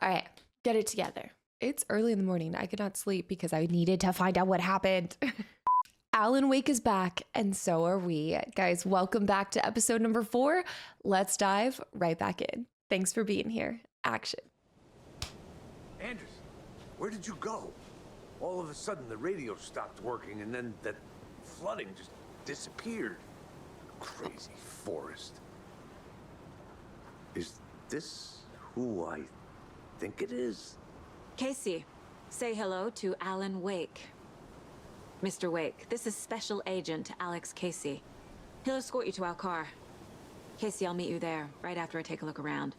All right, get it together. It's early in the morning. I could not sleep because I needed to find out what happened. Alan Wake is back, and so are we. Guys, welcome back to episode number 4. Let's dive right back in. Thanks for being here. Action. Anderson, where did you go? All of a sudden, the radio stopped working, and then that flooding just disappeared. Crazy forest. Is this who I think it is? Casey, say hello to Alan Wake. Mr. Wake, this is Special Agent Alex Casey. He'll escort you to our car. Casey, I'll meet you there, right after I take a look around.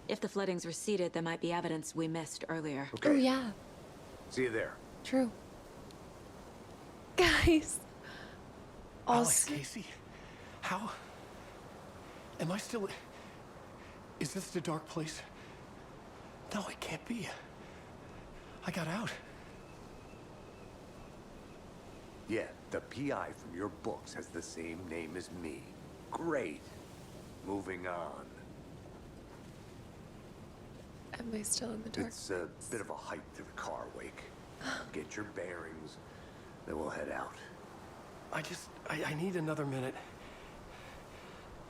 If the flooding's receded, there might be evidence we missed earlier. Okay. Oh, yeah. See you there. True. Guys. Alex Casey? How? Am I still... Is this the dark place? No, it can't be. I got out. Yeah, the PI from your books has the same name as me. Great. Moving on. Am I still in the dark? It's a bit of a hike to the car, Wake. Get your bearings, then we'll head out. I need another minute.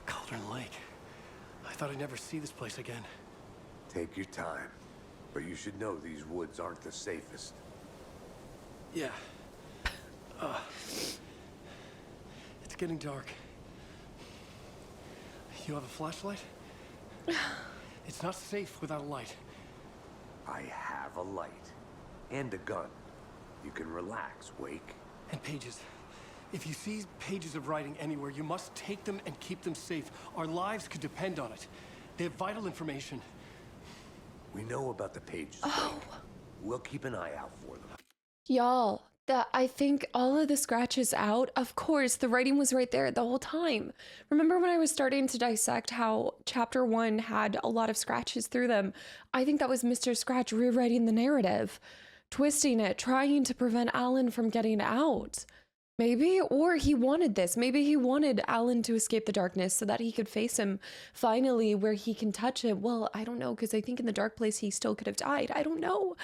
Cauldron Lake. I thought I'd never see this place again. Take your time, but you should know these woods aren't the safest. Yeah. It's getting dark. You have a flashlight? It's not safe without a light. I have a light. And a gun. You can relax, Wake. And pages. If you see pages of writing anywhere, you must take them and keep them safe. Our lives could depend on it. They have vital information. We know about the pages, Oh. Wake. We'll keep an eye out for them. Y'all, I think all of the scratches out, of course, the writing was right there the whole time. Remember when I was starting to dissect how chapter 1 had a lot of scratches through them? I think that was Mr. Scratch rewriting the narrative, twisting it, trying to prevent Alan from getting out. Maybe, or he wanted this. Maybe he wanted Alan to escape the darkness so that he could face him finally where he can touch him. Well, I don't know, because I think in the dark place he still could have died. I don't know.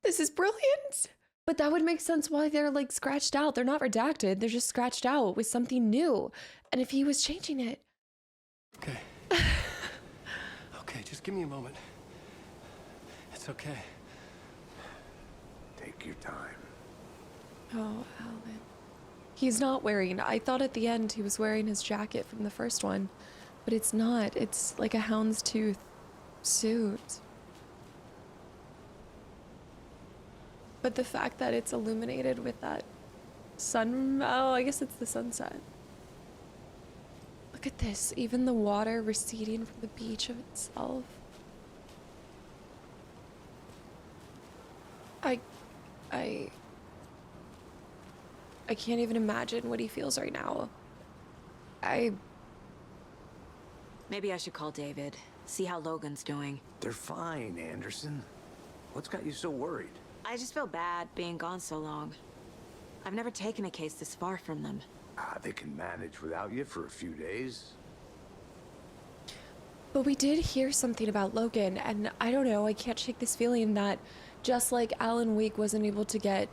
This is brilliant. But that would make sense why they're like scratched out. They're not redacted. They're just scratched out with something new. And if he was changing it. Okay. Okay, just give me a moment. It's okay. Take your time. Oh, Alan. He's not wearing, I thought at the end he was wearing his jacket from the first one, but it's not. It's like a houndstooth suit. But the fact that it's illuminated with that sun, oh, I guess it's the sunset. Look at this, even the water receding from the beach of itself. I can't even imagine what he feels right now. Maybe I should call David, see how Logan's doing. They're fine, Anderson. What's got you so worried? I just feel bad being gone so long. I've never taken a case this far from them. They can manage without you for a few days. But we did hear something about Logan, and I don't know, I can't shake this feeling that just like Alan Wake wasn't able to get,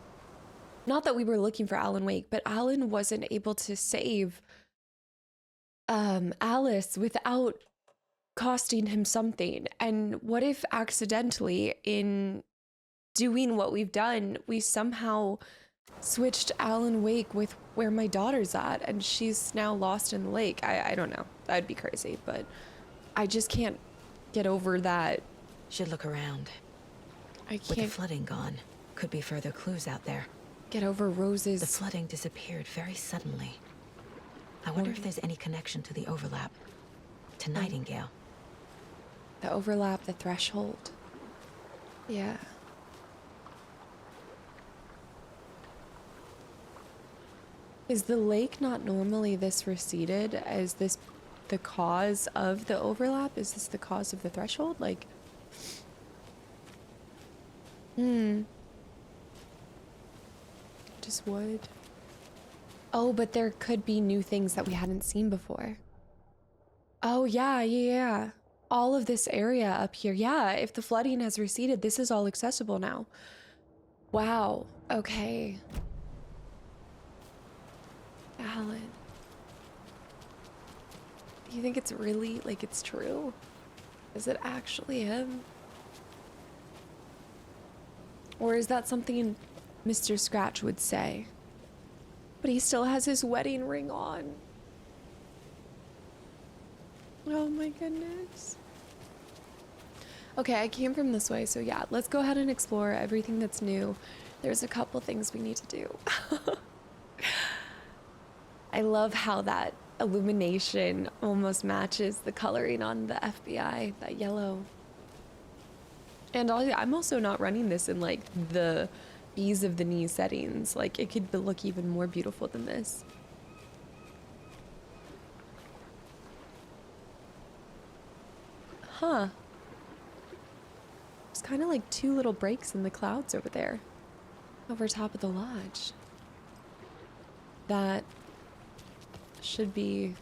not that we were looking for Alan Wake, but Alan wasn't able to save Alice without costing him something. And what if accidentally in doing what we've done, we somehow switched Alan Wake with where my daughter's at and she's now lost in the lake? I don't know. That'd be crazy, but I just can't get over that. Should look around. I With the can't flooding gone, could be further clues out there. get over Rose's. The flooding disappeared very suddenly. I wonder if there's any connection to the overlap. To Nightingale. The overlap, the threshold. Yeah. Is the lake not normally this receded? Is this the cause of the overlap? Is this the cause of the threshold? Like, just wood. Oh, but there could be new things that we hadn't seen before. Oh, yeah. all of this area up here. Yeah, if the flooding has receded, this is all accessible now. Wow. Okay. Alan. Do you think it's really, like, it's true? Is it actually him? Or is that something Mr. Scratch would say? But he still has his wedding ring on. Oh my goodness. Okay, I came from this way, so yeah, let's go ahead and explore everything that's new. There's a couple things we need to do. I love how that illumination almost matches the coloring on the FBI, that yellow. And I'm also not running this in like the ease of the knee settings. Like it could look even more beautiful than this. Huh. There's kind of like two little breaks in the clouds over there. Over top of the lodge. That should be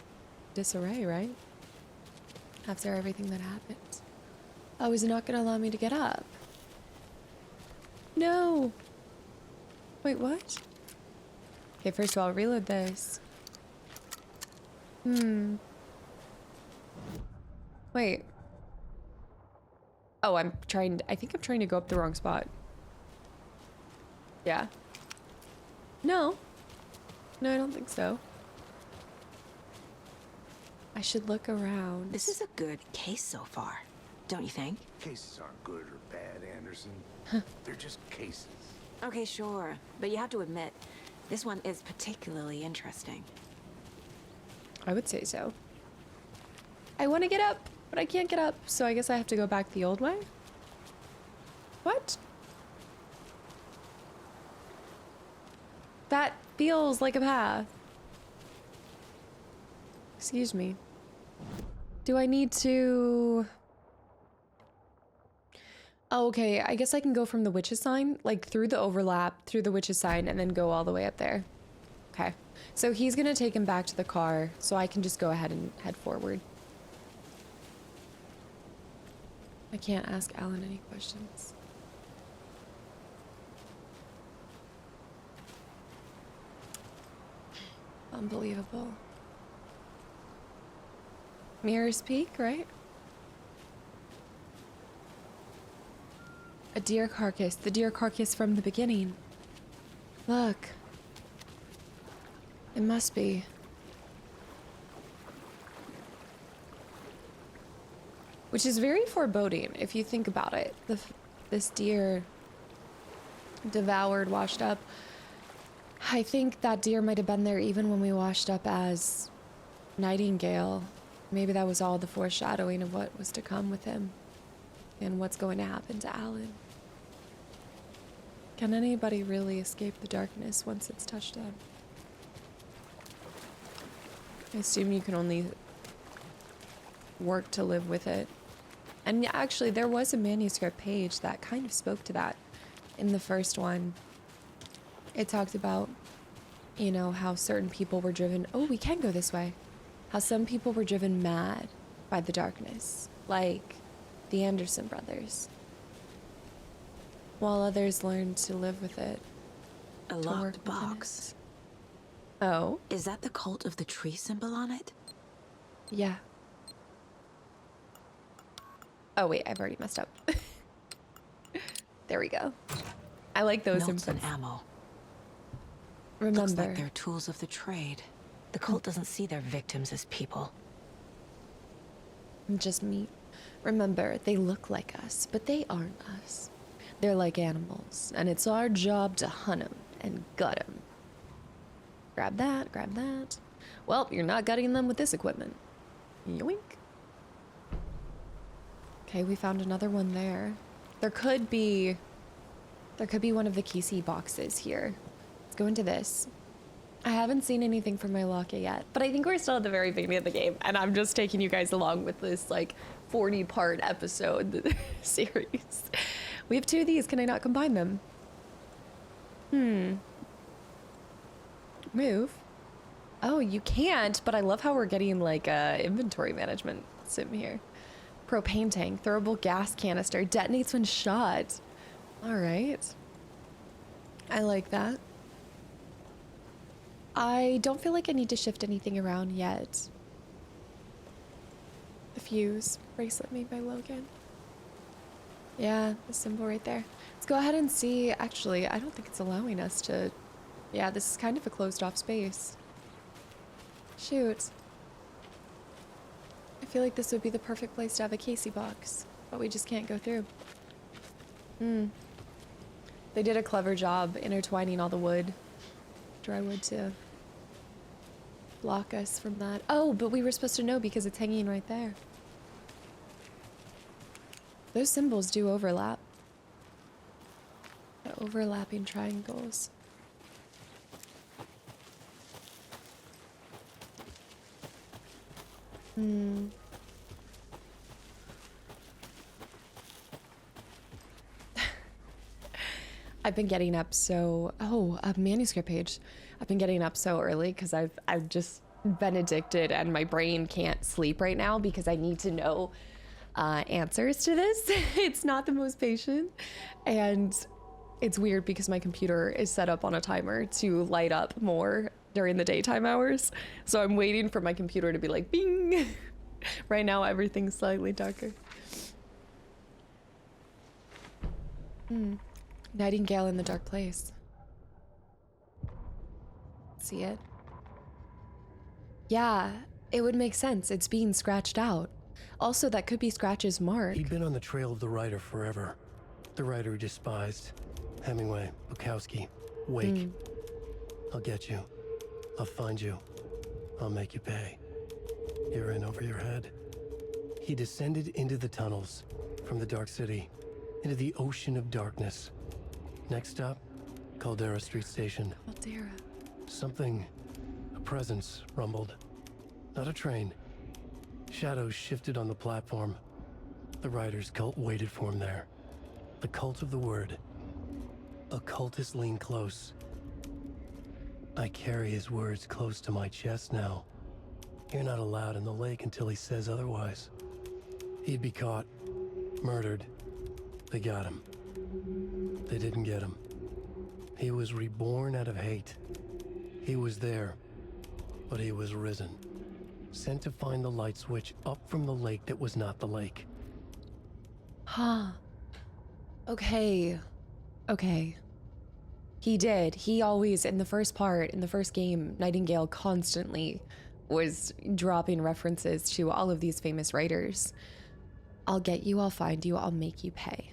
disarray, right? After everything that happened. Oh, is it not gonna allow me to get up? No! Wait, what? Okay, first of all, reload this. Wait. Oh, I think I'm trying to go up the wrong spot. Yeah. No. No, I don't think so. I should look around. This is a good case so far, don't you think? Cases aren't good or bad, Anderson. They're just cases. Okay, sure. But you have to admit, this one is particularly interesting. I would say so. I want to get up, but I can't get up, so I guess I have to go back the old way? What? That feels like a path. Excuse me. Do I need to... Oh, okay, I guess I can go from the witch's sign, like through the overlap, through the witch's sign, and then go all the way up there. Okay, so he's gonna take him back to the car, so I can just go ahead and head forward. I can't ask Alan any questions. Unbelievable. Mirror's Peak, right? A deer carcass. The deer carcass from the beginning. Look. It must be. Which is very foreboding, if you think about it. This deer devoured, washed up. I think that deer might have been there even when we washed up as Nightingale. Maybe that was all the foreshadowing of what was to come with him. And what's going to happen to Alan. Can anybody really escape the darkness once it's touched them? I assume you can only work to live with it. And actually, there was a manuscript page that kind of spoke to that in the first one. It talked about, you know, how certain people were driven... Oh, we can go this way. How some people were driven mad by the darkness. Like the Anderson brothers. While others learned to live with it. A locked box. Oh? Is that the cult of the tree symbol on it? Yeah. Oh wait, I've already messed up. There we go. I like those Notes and inputs. ammo. Remember. Looks like they're tools of the trade. The cult doesn't see their victims as people. Just meat. Remember, they look like us, but they aren't us. They're like animals, and it's our job to hunt them and gut them. Grab that, grab that. Well, you're not gutting them with this equipment. Yoink. Okay, we found another one there. There could be one of the Casey boxes here. Let's go into this. I haven't seen anything from my locket yet, but I think we're still at the very beginning of the game, and I'm just taking you guys along with this, like, 40-part episode series. We have two of these. Can I not combine them? Move. Oh, you can't, but I love how we're getting, like, inventory management sim here. Propane tank, throwable gas canister, detonates when shot. All right. I like that. I don't feel like I need to shift anything around yet. The fuse bracelet made by Logan. Yeah, the symbol right there. Let's go ahead and see. Actually, I don't think it's allowing us to. Yeah, this is kind of a closed off space. Shoot. I feel like this would be the perfect place to have a Casey box, but we just can't go through. They did a clever job intertwining all the wood, dry wood, to block us from that. Oh, but we were supposed to know because it's hanging right there. Those symbols do overlap. The overlapping triangles. I've been getting up so... Oh, a manuscript page. I've been getting up so early because I've just been addicted and my brain can't sleep right now because I need to know answers to this. It's not the most patient. And it's weird because my computer is set up on a timer to light up more during the daytime hours. So I'm waiting for my computer to be like, bing. Right now, everything's slightly darker. Nightingale in the dark place. See it? Yeah, it would make sense. It's being scratched out. Also, that could be Scratch's mark. He'd been on the trail of the writer forever. The writer he despised. Hemingway, Bukowski, Wake. I'll get you. I'll find you. I'll make you pay. You're in over your head. He descended into the tunnels, from the Dark City, into the ocean of darkness. Next stop, Caldera Street Station. Caldera. Something, a presence, rumbled. Not a train. Shadows shifted on the platform. The writer's cult waited for him there. The cult of the word. A cultist leaned close. I carry his words close to my chest now. You're not allowed in the lake until he says otherwise. He'd be caught, murdered. They got him. They didn't get him. He was reborn out of hate. He was there, but he was risen. Sent to find the light switch up from the lake that was not the lake. Huh. Okay. Okay. He did. He always, in the first part, in the first game, Nightingale constantly was dropping references to all of these famous writers. I'll get you, I'll find you, I'll make you pay.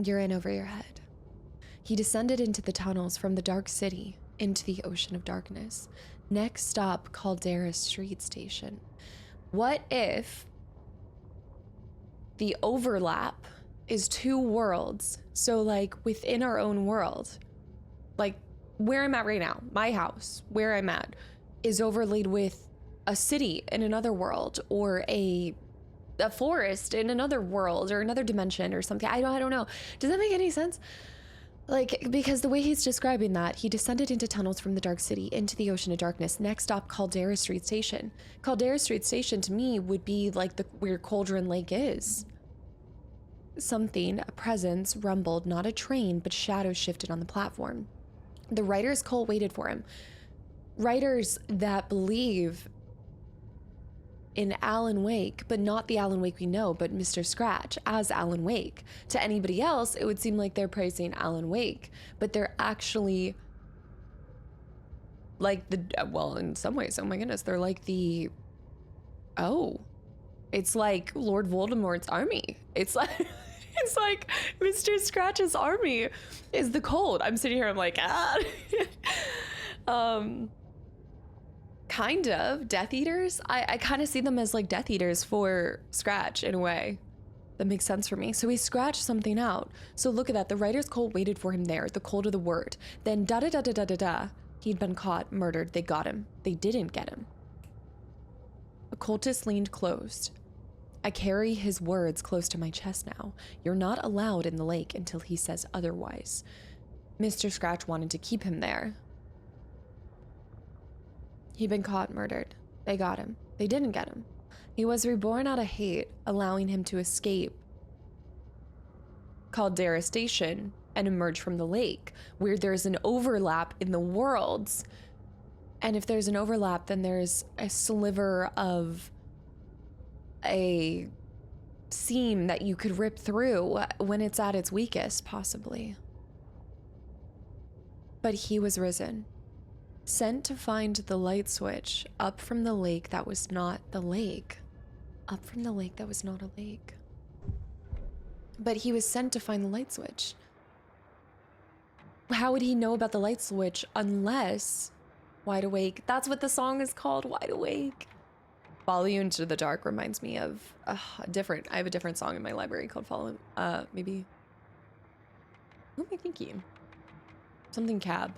You're in over your head. He descended into the tunnels from the Dark City into the ocean of darkness. Next stop, Caldera Street Station. What if the overlap is two worlds? So like within our own world, like where I'm at right now, my house, where I'm at, is overlaid with a city in another world, or a forest in another world, or another dimension, or something. I don't know. Does that make any sense? Like, because the way he's describing that, he descended into tunnels from the Dark City into the ocean of darkness. Next stop, Caldera Street Station. Caldera Street Station to me would be like the where Cauldron Lake is. Something, a presence, rumbled, not a train, but shadows shifted on the platform. The writer's cult waited for him. Writers that believe in Alan Wake, but not the Alan Wake we know, but Mr. Scratch as Alan Wake. To anybody else, it would seem like they're praising Alan Wake, but they're actually like the, well, in some ways, oh my goodness, they're like the, oh, it's like Lord Voldemort's army. It's like, it's like Mr. Scratch's army is the cold. I'm sitting here, I'm like, kind of Death Eaters. I kind of see them as like Death Eaters for Scratch in a way. That makes sense for me. So he scratched something out. So look at that. The writer's cult waited for him there. The cult of the word. Then da-da-da-da-da-da-da. He'd been caught, murdered. They got him. They didn't get him. A cultist leaned close. I carry his words close to my chest now. You're not allowed in the lake until he says otherwise. Mr. Scratch wanted to keep him there. He'd been caught, murdered. They got him. They didn't get him. He was reborn out of hate, allowing him to escape Caldera Station and emerge from the lake, where there's an overlap in the worlds. And if there's an overlap, then there's a sliver of a seam that you could rip through when it's at its weakest, possibly. But he was risen, sent to find the light switch up from the lake that was not the lake. Up from the lake that was not a lake. But he was sent to find the light switch. How would he know about the light switch unless Wide Awake? That's what the song is called, Wide Awake. Follow You Into the Dark reminds me of I have a different song in my library called maybe. What am I thinking? Something Cab.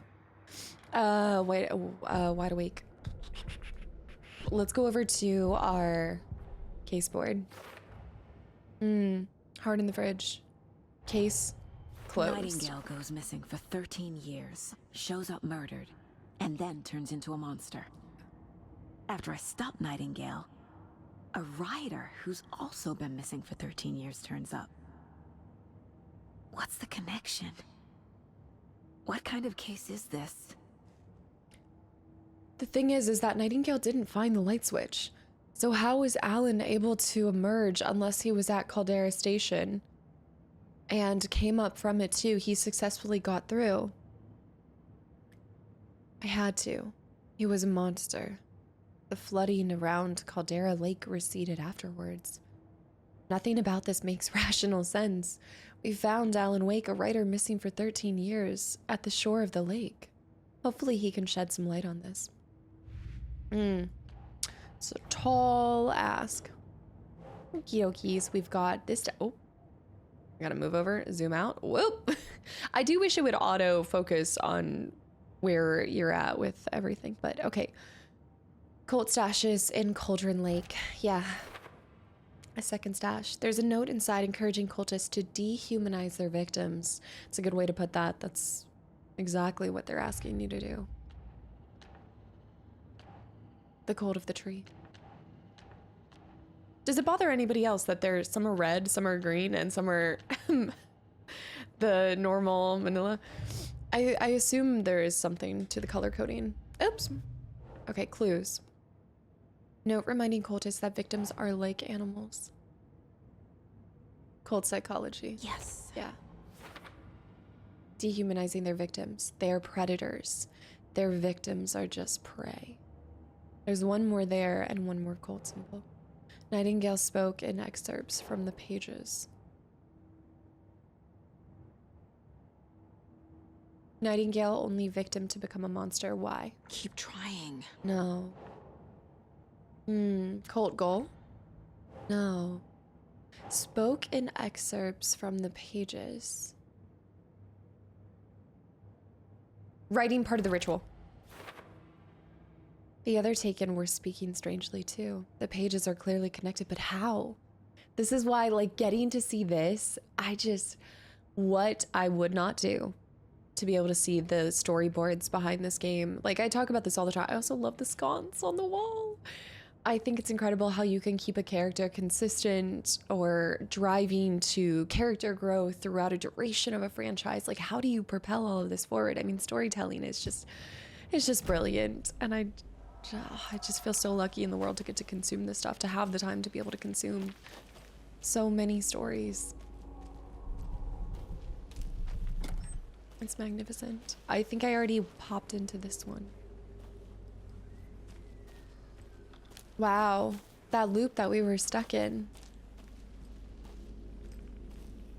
Wide Awake. Let's go over to our case board. Hard in the fridge. Case closed. Nightingale goes missing for 13 years, shows up murdered, and then turns into a monster. After I stop Nightingale, a rider who's also been missing for 13 years turns up. What's the connection? What kind of case is this? The thing is that Nightingale didn't find the light switch. So how was Alan able to emerge unless he was at Caldera Station and came up from it too? He successfully got through. I had to. He was a monster. The flooding around Caldera Lake receded afterwards. Nothing about this makes rational sense. We found Alan Wake, a writer missing for 13 years, at the shore of the lake. Hopefully he can shed some light on this. It's a tall ask. Okie dokies, we've got this. Oh, I gotta move over, zoom out. Whoop! I do wish it would auto focus on where you're at with everything, but okay. Cult stashes in Cauldron Lake. Yeah. A second stash. There's a note inside encouraging cultists to dehumanize their victims. It's a good way to put that. That's exactly what they're asking you to do. The code of the tree. Does it bother anybody else that there's some are red, some are green, and some are the normal manila? I assume there is something to the color coding. Oops. Okay, clues. Note reminding cultists that victims are like animals. Cult psychology. Yes. Yeah. Dehumanizing their victims. They're predators. Their victims are just prey. There's one more there and one more cult symbol. Nightingale spoke in excerpts from the pages. Nightingale, only victim to become a monster. Why? Keep trying. No. Cult goal? No. Spoke in excerpts from the pages. Writing part of the ritual. The other taken were speaking strangely too. The pages are clearly connected, but how? This is why, like, getting to see this, what I would not do to be able to see the storyboards behind this game. Like, I talk about this all the time. I also love the sconce on the wall. I think it's incredible how you can keep a character consistent or driving to character growth throughout a duration of a franchise. Like, how do you propel all of this forward? I mean, storytelling is just brilliant. And I just feel so lucky in the world to get to consume this stuff, to have the time to be able to consume so many stories. It's magnificent. I think I already popped into this one. Wow, that loop that we were stuck in.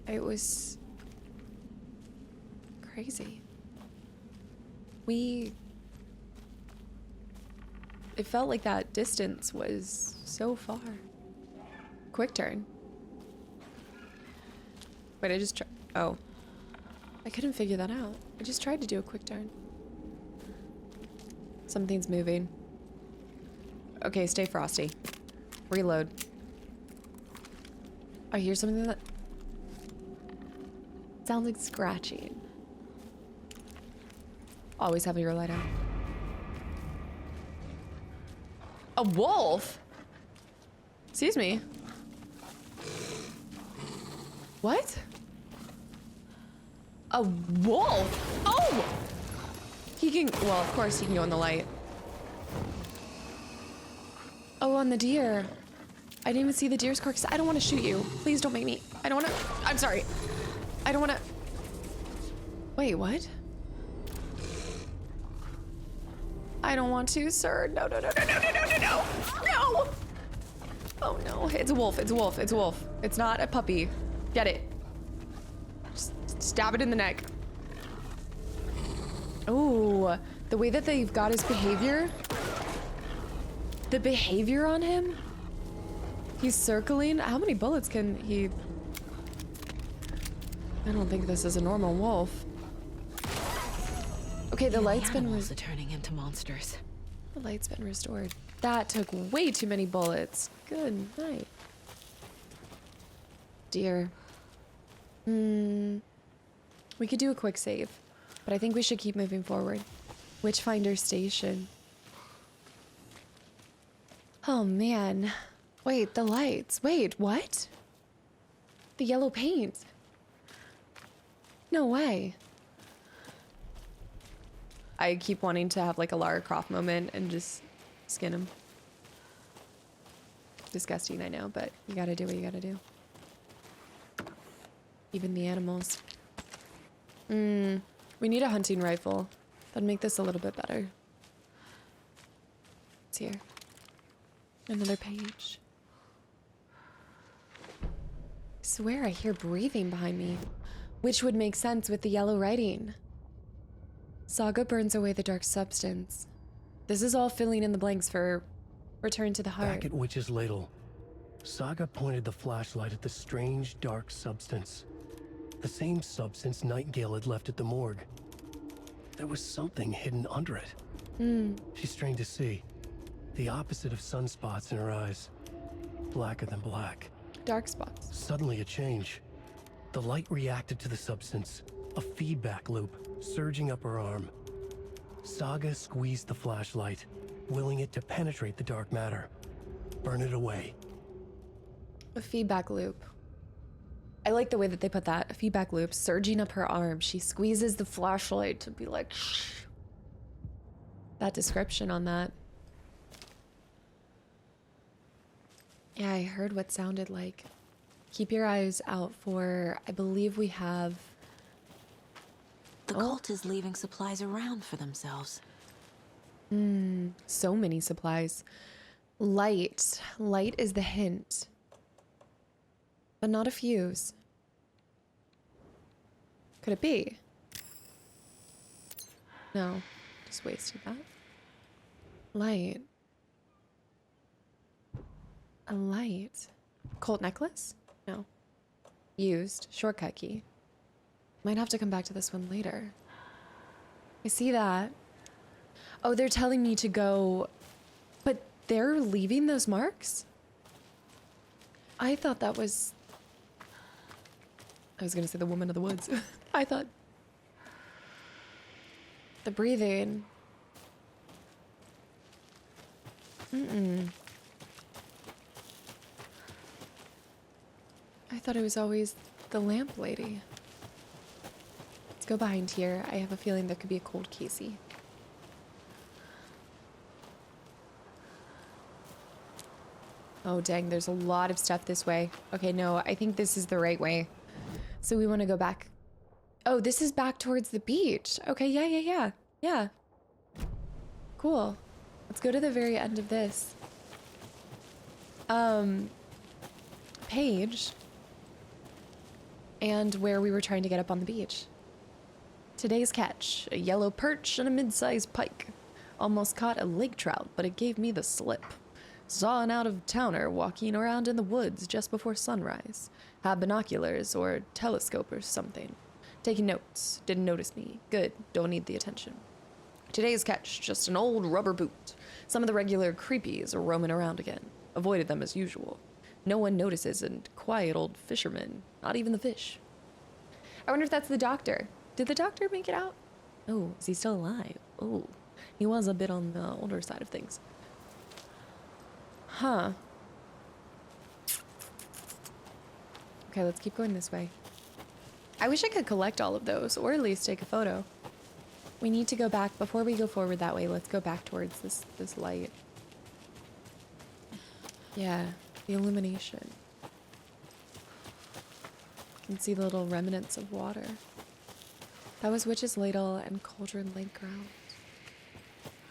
It was crazy. It felt like that distance was so far. Quick turn. Wait, I just tried. Oh. I couldn't figure that out. I just tried to do a quick turn. Something's moving. Okay, stay frosty. Reload. I hear something that sounds like scratching. Always have your light out. A wolf? Excuse me. What? A wolf? Oh! He can, well, of course he can go in the light. Oh, on the deer. I didn't even see the deer's carcass. I don't want to shoot you. Please don't make me. I don't want to. I'm sorry. I don't want to. Wait, what? I don't want to, sir. No, no, no, no, no, no, no, no, no. No! Oh no, it's a wolf, it's a wolf, it's a wolf. It's not a puppy. Get it. Just stab it in the neck. Oh, the way that they've got his behavior. The behavior on him. He's circling. How many bullets can he? I don't think this is a normal wolf. Okay, the light's been turning into monsters. The light's been restored. That took way too many bullets. Good night. Dear. We could do a quick save, but I think we should keep moving forward. Witchfinder Station. Oh man. Wait, the lights. Wait, what? The yellow paint. No way. I keep wanting to have like a Lara Croft moment and just skin him. Disgusting, I know, but you gotta do what you gotta do. Even the animals. We need a hunting rifle. That'd make this a little bit better. It's here. Another page. I swear I hear breathing behind me, which would make sense with the yellow writing. Saga burns away the dark substance. This is all filling in the blanks for Return to the Heart. Back at Witch's Ladle, Saga pointed the flashlight at the strange dark substance. The same substance Nightingale had left at the morgue. There was something hidden under it. She strained to see. The opposite of sunspots in her eyes. Blacker than black. Dark spots. Suddenly a change. The light reacted to the substance. A feedback loop, surging up her arm. Saga squeezed the flashlight, willing it to penetrate the dark matter. Burn it away. A feedback loop. I like the way that they put that. A feedback loop surging up her arm. She squeezes the flashlight to be like, shh. That description on that. Yeah, I heard what sounded like. Keep your eyes out for, I believe we have... The cult is leaving supplies around for themselves. So many supplies. Light. Light is the hint. But not a fuse. Could it be? No. Just wasted that. Light. A light. Colt necklace? No. Used. Shortcut key. Might have to come back to this one later. I see that. Oh, they're telling me to go... But they're leaving those marks? I thought that was... I was gonna say the woman of the woods. I thought... The breathing... I thought it was always the lamp lady. Let's go behind here. I have a feeling there could be a cold Casey. Oh dang, there's a lot of stuff this way. Okay, no, I think this is the right way. So we want to go back. Oh, this is back towards the beach. Okay, yeah. Cool. Let's go to the very end of this. Page. And where we were trying to get up on the beach. Today's catch, a yellow perch and a mid-sized pike. Almost caught a lake trout, but it gave me the slip. Saw an out-of-towner walking around in the woods just before sunrise. Had binoculars or telescope or something. Taking notes, didn't notice me. Good, don't need the attention. Today's catch, just an old rubber boot. Some of the regular creepies are roaming around again. Avoided them as usual. No one notices, and quiet old fishermen. Not even the fish. I wonder if that's the doctor. Did the doctor make it out? Oh, is he still alive? Oh, he was a bit on the older side of things. Huh. Okay, let's keep going this way. I wish I could collect all of those, or at least take a photo. We need to go back, before we go forward that way, let's go back towards this light. Yeah, the illumination. You can see the little remnants of water. That was Witch's Ladle and Cauldron Lake Ground.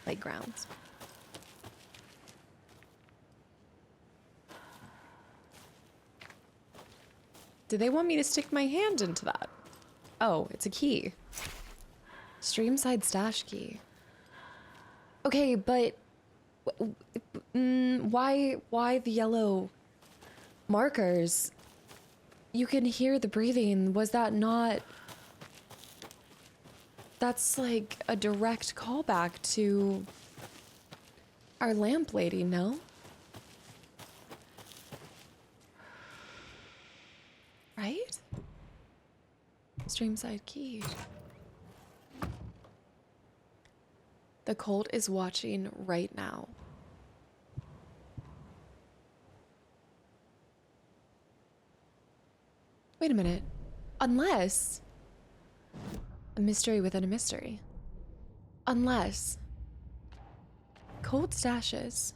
Lake Grounds. Did they want me to stick my hand into that? Oh, it's a key. Streamside stash key. Okay, but why the yellow markers? You can hear the breathing. Was that not? That's like a direct callback to our lamp lady, no? Right? Streamside key. The cult is watching right now. Wait a minute. Unless... a mystery within a mystery. Unless... cold stashes.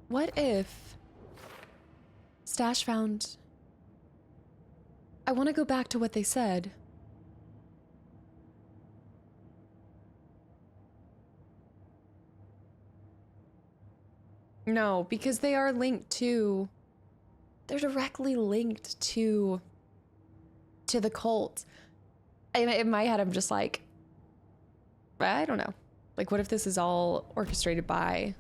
What if... Stash found... I want to go back to what they said. No, because they are linked to... they're directly linked to the cult. In my head, I'm just like... I don't know. Like, what if this is all orchestrated by...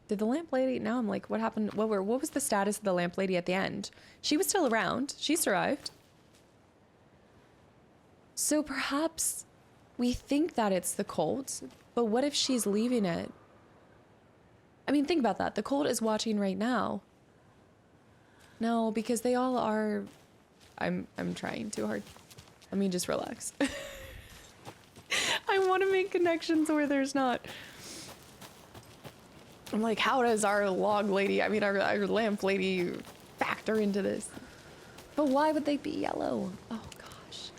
Did the lamp lady... Now I'm like, what happened? What was the status of the lamp lady at the end? She was still around. She survived. So perhaps we think that it's the cult, but what if she's leaving it? I mean, think about that. The cult is watching right now. No, because they all are... I'm trying too hard. Let me just relax. I want to make connections where there's not. I'm like, how does our log lady, I mean, our lamp lady factor into this? But why would they be yellow? Oh, gosh.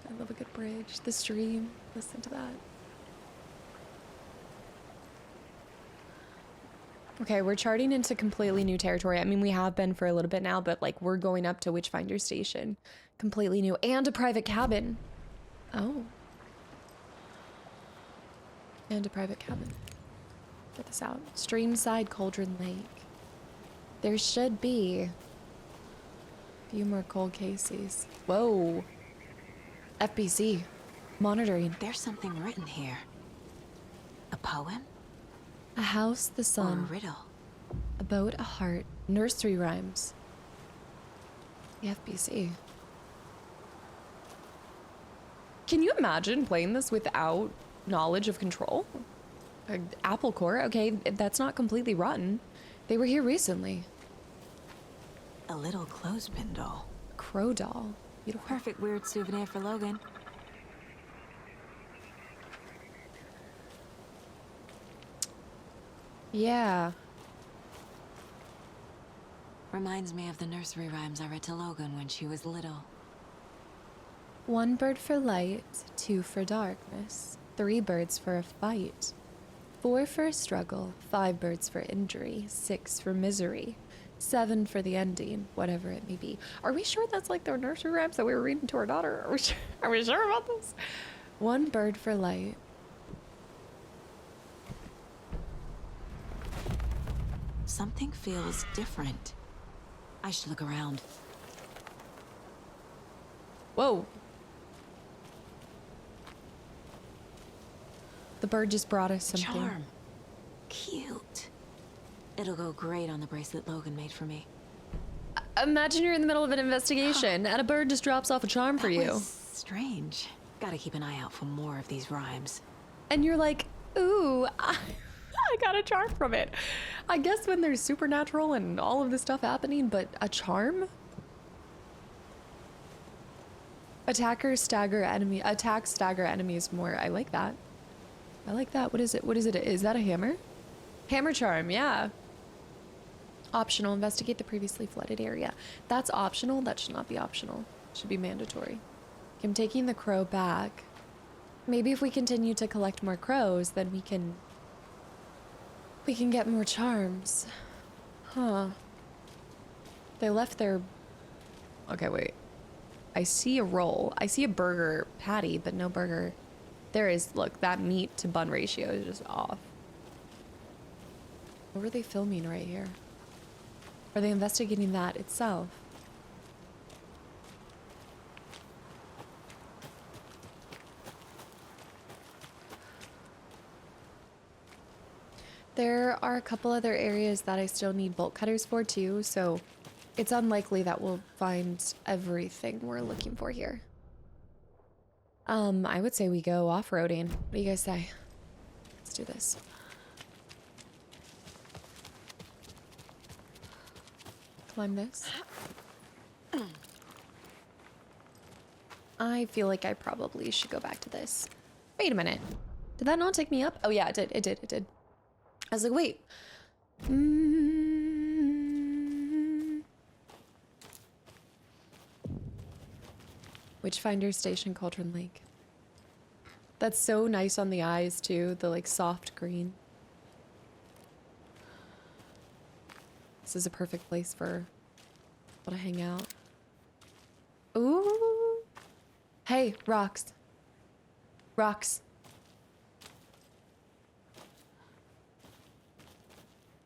I love a good bridge. The stream. Listen to that. Okay, we're charting into completely new territory. I mean, we have been for a little bit now, but like we're going up to Witchfinder Station. Completely new. And a private cabin. Oh. And a private cabin. Get this out. Streamside Cauldron Lake. There should be a few more cold cases. Whoa. FBC. Monitoring. There's something written here. A poem? A house, the Or a sun. riddle? A boat, a heart. Nursery rhymes. The FBC. Can you imagine playing this without knowledge of control? Apple Core, okay, that's not completely rotten. They were here recently. A little clothespin doll. Crow doll. Beautiful. Perfect weird souvenir for Logan. Yeah. Reminds me of the nursery rhymes I read to Logan when she was little. 1 bird for light, 2 for darkness, 3 birds for a fight, 4 for a struggle, 5 birds for injury, 6 for misery, 7 for the ending, whatever it may be. Are we sure that's like the nursery rhymes that we were reading to our daughter? Are we sure about this? 1 bird for light. Something feels different. I should look around. Whoa. The bird just brought us something. Charm. Cute. It'll go great on the bracelet Logan made for me. Imagine you're in the middle of an investigation and a bird just drops off a charm for That you. was strange. Gotta keep an eye out for more of these rhymes. And you're like, ooh, I got a charm from it. I guess when there's supernatural and all of this stuff happening, but a charm? Attackers stagger enemy. Attack stagger enemies more. I like that. I like that. What is it? What is it? Is that a hammer? Hammer charm, yeah. Optional, investigate the previously flooded area. That's optional, that should not be optional. Should be mandatory. I'm taking the crow back. Maybe if we continue to collect more crows, then we can get more charms. Huh. They left their... Okay, wait. I see a roll. I see a burger patty, but no burger. There is, look, that meat to bun ratio is just off. What were they filming right here? Are they investigating that itself? There are a couple other areas that I still need bolt cutters for too, so it's unlikely that we'll find everything we're looking for here. I would say we go off-roading. What do you guys say? Let's do this. Climb this. I feel like I probably should go back to this. Wait a minute. Did that not take me up? Oh yeah, it did. It did. It did. I was like, wait. Witchfinder Station, Cauldron Lake. That's so nice on the eyes too, the like soft green. This is a perfect place for people to hang out. Ooh. Hey, rocks. Rocks.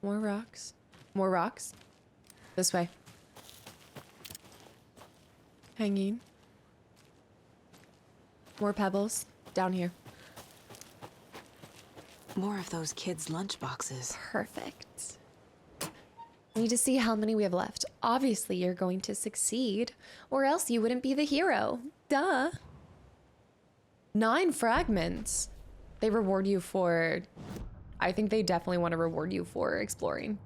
More rocks. More rocks. This way. Hanging. More pebbles. Down here. More of those kids' lunchboxes. Perfect. Need to see how many we have left. Obviously, you're going to succeed, or else you wouldn't be the hero. Duh. 9 fragments. They reward you for... I think they definitely want to reward you for exploring.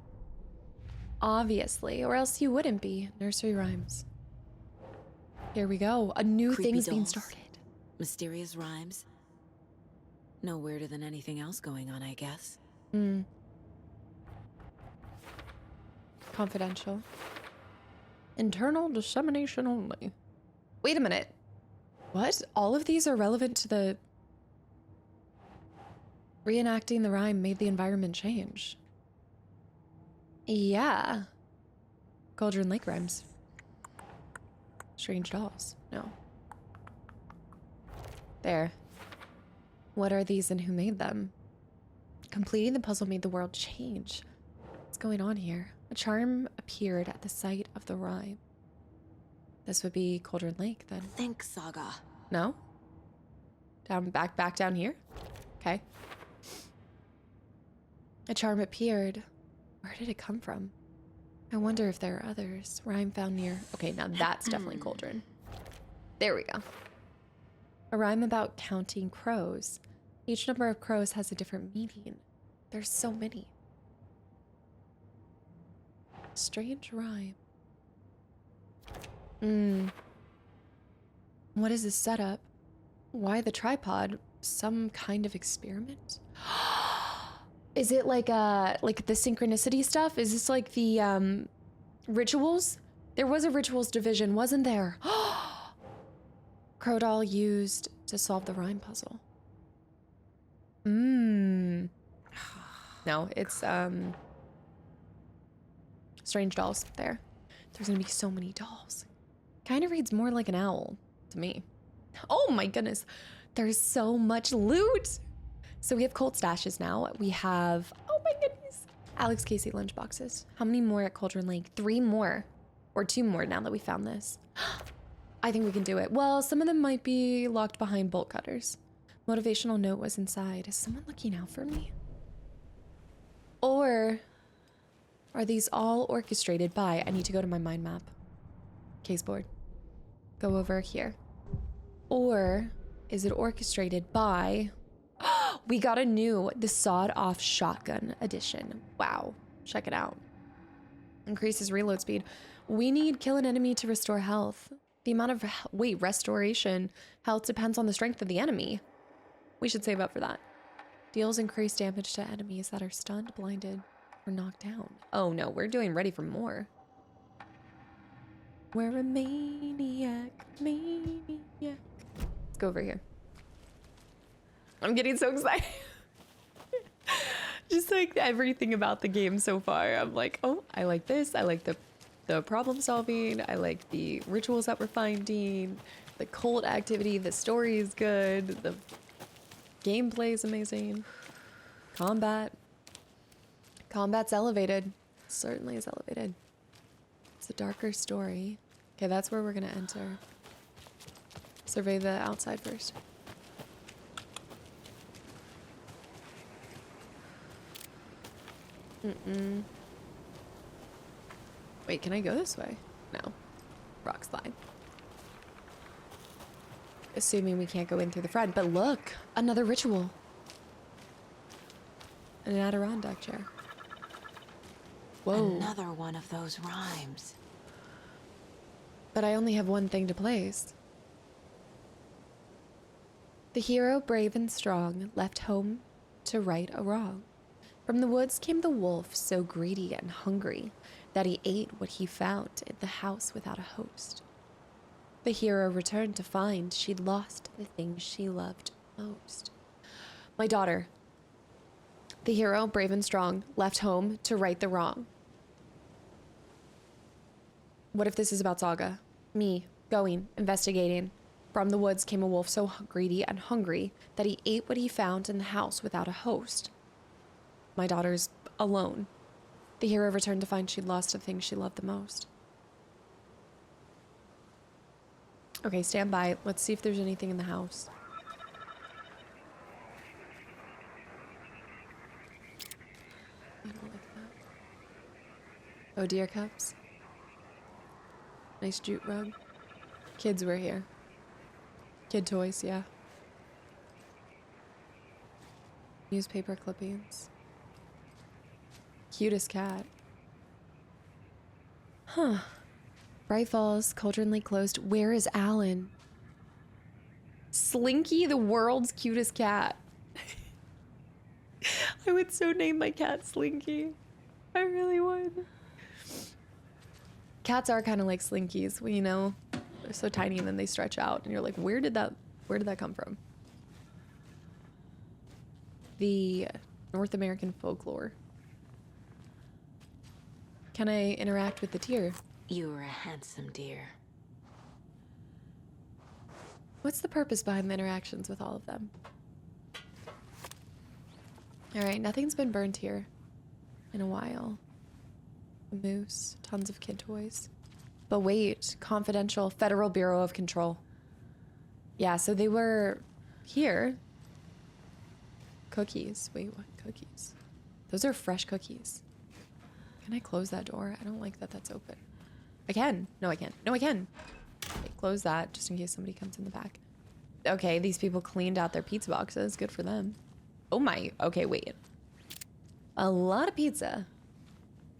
Obviously, or else you wouldn't be. Nursery rhymes. Here we go. A new Creepy thing's being dolls. started. Mysterious rhymes. No weirder than anything else going on, I guess. Confidential. Internal dissemination only. Wait a minute. What? All of these are relevant to the... Reenacting the rhyme made the environment change. Yeah. Cauldron Lake rhymes. Strange dolls. No. There. What are these and who made them? Completing the puzzle made the world change. What's going on here? A charm appeared at the site of the rhyme. This would be Cauldron Lake then. Think Saga. No? Back down here? Okay. A charm appeared. Where did it come from? I wonder if there are others. Rhyme found near... Okay, now that's definitely Cauldron. There we go. A rhyme about counting crows. Each number of crows has a different meaning. There's so many. Strange rhyme. What is this setup? Why the tripod? Some kind of experiment? Is it like the synchronicity stuff? Is this like the rituals? There was a rituals division, wasn't there? Crow doll used to solve the rhyme puzzle. No, it's strange dolls there. There's gonna be so many dolls. Kind of reads more like an owl to me. Oh my goodness. There's so much loot. So we have cold stashes now. We have, oh my goodness, Alex Casey lunchboxes. How many more at Cauldron Lake? 3 more or 2 more now that we found this. I think we can do it. Well, some of them might be locked behind bolt cutters. Motivational note was inside. Is someone looking out for me? Or are these all orchestrated by, I need to go to my mind map. Case board. Go over here. Or is it orchestrated by, we got a new, the sawed-off shotgun edition. Wow, check it out. Increases reload speed. We need kill an enemy to restore health. The amount of, restoration health depends on the strength of the enemy. We should save up for that. Deals increased damage to enemies that are stunned, blinded. We're knocked down. Oh no, we're doing ready for more. We're a maniac, maniac. Let's go over here. I'm getting so excited. Just like everything about the game so far. I'm like, oh, I like this. I like the problem solving. I like the rituals that we're finding. The cult activity. The story is good. The gameplay is amazing. Combat's elevated. Certainly is elevated. It's a darker story. Okay, that's where we're gonna enter. Survey the outside first. Wait, can I go this way? No. Rock slide. Assuming we can't go in through the front, but look! Another ritual! An Adirondack chair. Whoa. Another one of those rhymes. But I only have one thing to place. The hero, brave and strong, left home to right a wrong. From the woods came the wolf, so greedy and hungry that he ate what he found in the house without a host. The hero returned to find she'd lost the thing she loved most. My daughter. The hero, brave and strong, left home to right the wrong. What if this is about Saga? Me, going, investigating. From the woods came a wolf so greedy and hungry that he ate what he found in the house without a host. My daughter's alone. The hero returned to find she'd lost the thing she loved the most. Okay, stand by. Let's see if there's anything in the house. I don't like that. Oh, dear cups. Nice jute rug. Kids were here. Kid toys, yeah. Newspaper clippings. Cutest cat. Huh. Bright Falls, cauldronly closed. Where is Alan? Slinky, the world's cutest cat. I would so name my cat Slinky. I really would. Cats are kind of like Slinkies, you know? They're so tiny and then they stretch out and you're like, where did that come from? The North American folklore. Can I interact with the deer? You were a handsome deer. What's the purpose behind the interactions with all of them? Alright, nothing's been burned here in a while. A moose, tons of kid toys. But wait, confidential, Federal Bureau of Control. Yeah, so they were here. Cookies. Wait, what cookies? Those are fresh cookies. Can I close that door? I don't like that that's open. I can. No, I can't. No, I can. Okay, close that just in case somebody comes in the back. Okay, these people cleaned out their pizza boxes. Good for them. Oh my. Okay, wait. A lot of pizza.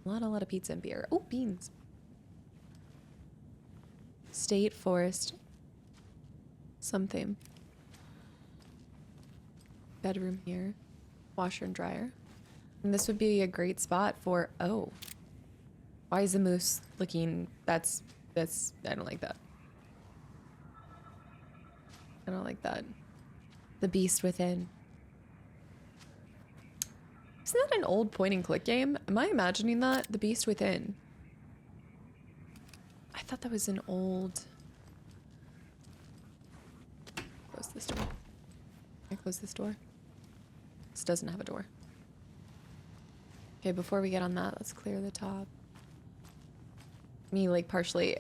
A lot of pizza and beer. Oh, beans. State forest. Something. Bedroom here. Washer and dryer. And this would be a great spot for, oh. Why is the moose looking, that's, I don't like that. I don't like that. The beast within. Isn't that an old point and click game? Am I imagining that? The beast within. I thought that was an old. Close this door. Can I close this door? This doesn't have a door. Okay, before we get on that, let's clear the top. Me, like, partially...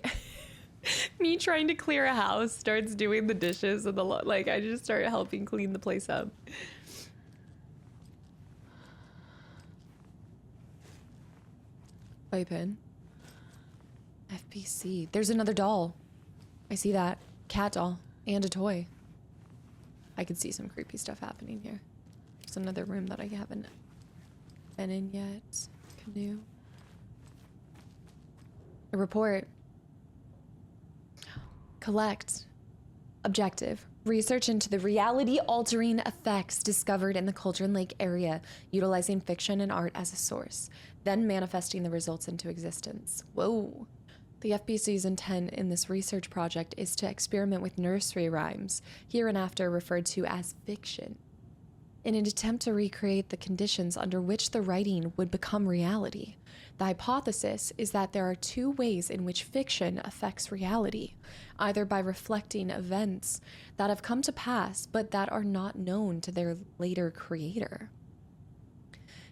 Me trying to clear a house starts doing the dishes and like, I just start helping clean the place up. Pipe in. FBC. There's another doll. I see that. Cat doll. And a toy. I could see some creepy stuff happening here. There's another room that I haven't been in yet. Canoe. A report. Collect. Objective. Research into the reality-altering effects discovered in the Cauldron Lake area, utilizing fiction and art as a source, then manifesting the results into existence. Whoa. The FBC's intent in this research project is to experiment with nursery rhymes, hereinafter referred to as fiction, in an attempt to recreate the conditions under which the writing would become reality. The hypothesis is that there are two ways in which fiction affects reality, either by reflecting events that have come to pass but that are not known to their later creator,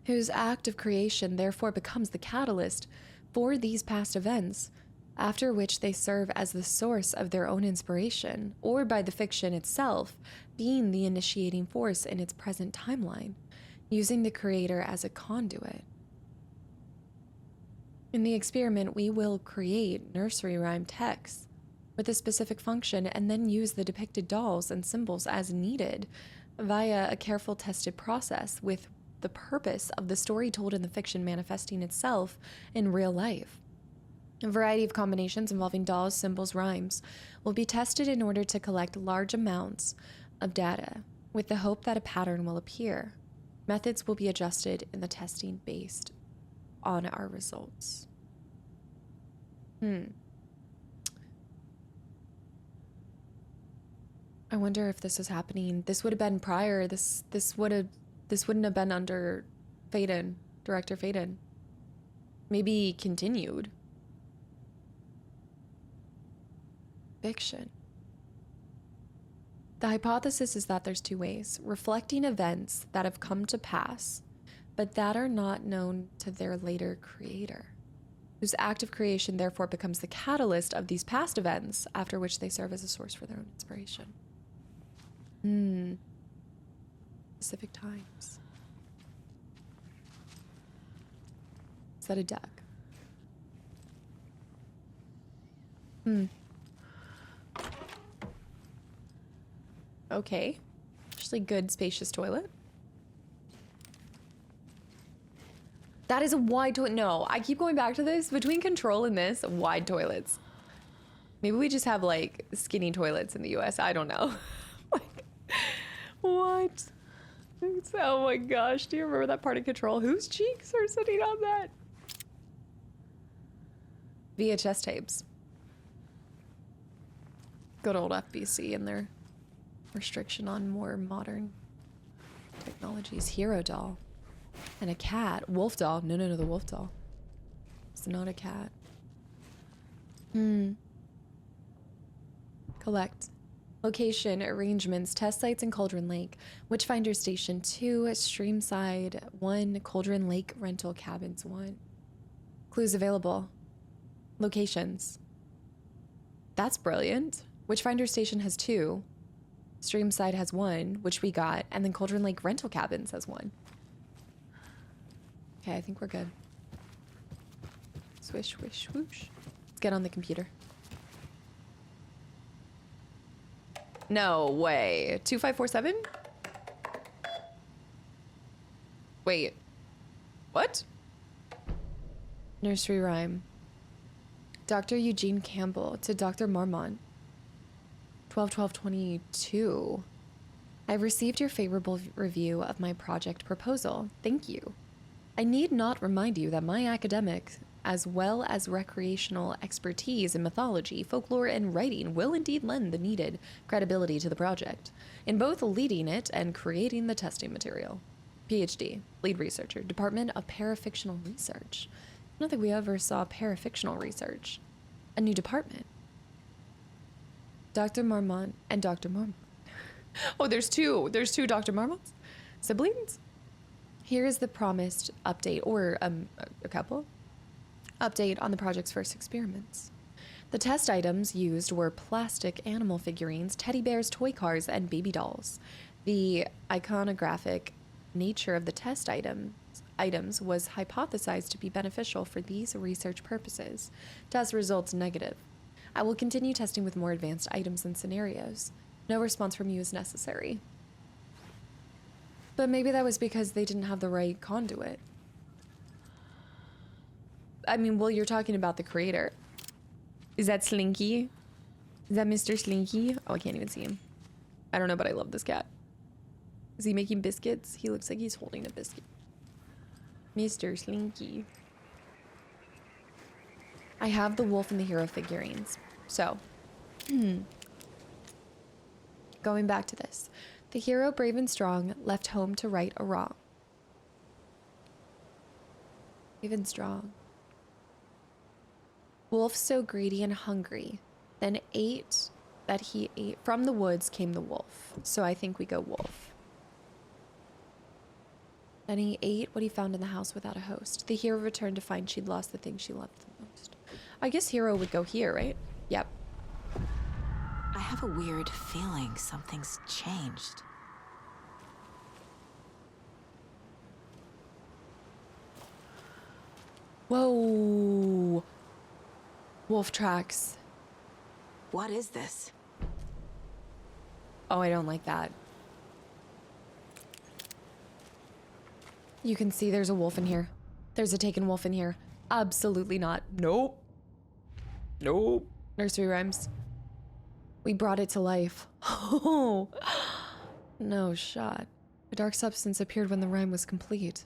whose act of creation therefore becomes the catalyst for these past events, after which they serve as the source of their own inspiration, or by the fiction itself being the initiating force in its present timeline, using the creator as a conduit. In the experiment, we will create nursery rhyme texts with a specific function and then use the depicted dolls and symbols as needed via a careful tested process with the purpose of the story told in the fiction manifesting itself in real life. A variety of combinations involving dolls, symbols, rhymes will be tested in order to collect large amounts of data, with the hope that a pattern will appear. Methods will be adjusted in the testing based on our results. I wonder if this is happening. This would have been prior. This wouldn't have been under Faden, director Faden. Maybe continued. Fiction. The hypothesis is that there's two ways: reflecting events that have come to pass, but that are not known to their later creator, whose act of creation therefore becomes the catalyst of these past events, after which they serve as a source for their own inspiration. Specific times. Is that a duck? Okay. Actually, good spacious toilet. That is a wide toilet. No, I keep going back to this. Between Control and this, wide toilets. Maybe we just have like skinny toilets in the US. I don't know. Like, what? Oh my gosh. Do you remember that part of Control? Whose cheeks are sitting on that? VHS tapes. Good old FBC and their restriction on more modern technologies. Hero doll. And a cat. Wolf doll. No, the wolf doll. It's not a cat. Collect. Location, arrangements, test sites in Cauldron Lake. Witchfinder Station 2, Streamside 1, Cauldron Lake Rental Cabins 1. Clues available. Locations. That's brilliant. Witchfinder Station has 2. Streamside has 1, which we got, and then Cauldron Lake Rental Cabins has 1. Okay, I think we're good. Swish, swish, swoosh. Let's get on the computer. No way. 2547? Wait. What? Nursery rhyme. Dr. Eugene Campbell to Dr. Marmont. 12/12/22. I've received your favorable review of my project proposal. Thank you. I need not remind you that my academic, as well as recreational expertise in mythology, folklore, and writing will indeed lend the needed credibility to the project, in both leading it and creating the testing material. PhD, lead researcher, Department of Parafictional Research. I don't think we ever saw parafictional research. A new department. Dr. Marmont and Dr. Marmont. Oh, there's two. There's two Dr. Marmonts? Siblings? Here is the promised update, or a couple. Update on the project's first experiments. The test items used were plastic animal figurines, teddy bears, toy cars, and baby dolls. The iconographic nature of the test items was hypothesized to be beneficial for these research purposes. Test results negative. I will continue testing with more advanced items and scenarios. No response from you is necessary. But maybe that was because they didn't have the right conduit. I mean, well, you're talking about the creator. Is that Slinky? Is that Mr. Slinky? Oh, I can't even see him. I don't know, but I love this cat. Is he making biscuits? He looks like he's holding a biscuit. Mr. Slinky. I have the wolf and the hero figurines. So, going back to this. The hero, brave and strong, left home to right a wrong. Brave and strong. Wolf so greedy and hungry, then ate that he ate. From the woods came the wolf. So I think we go wolf. Then he ate what he found in the house without a host. The hero returned to find she'd lost the thing she loved the most. I guess hero would go here, right? Yep. I have a weird feeling something's changed. Whoa. Wolf tracks. What is this? Oh, I don't like that. You can see there's a wolf in here. There's a taken wolf in here. Absolutely not. Nope. Nope. Nursery rhymes. We brought it to life. Oh, no shot. A dark substance appeared when the rhyme was complete.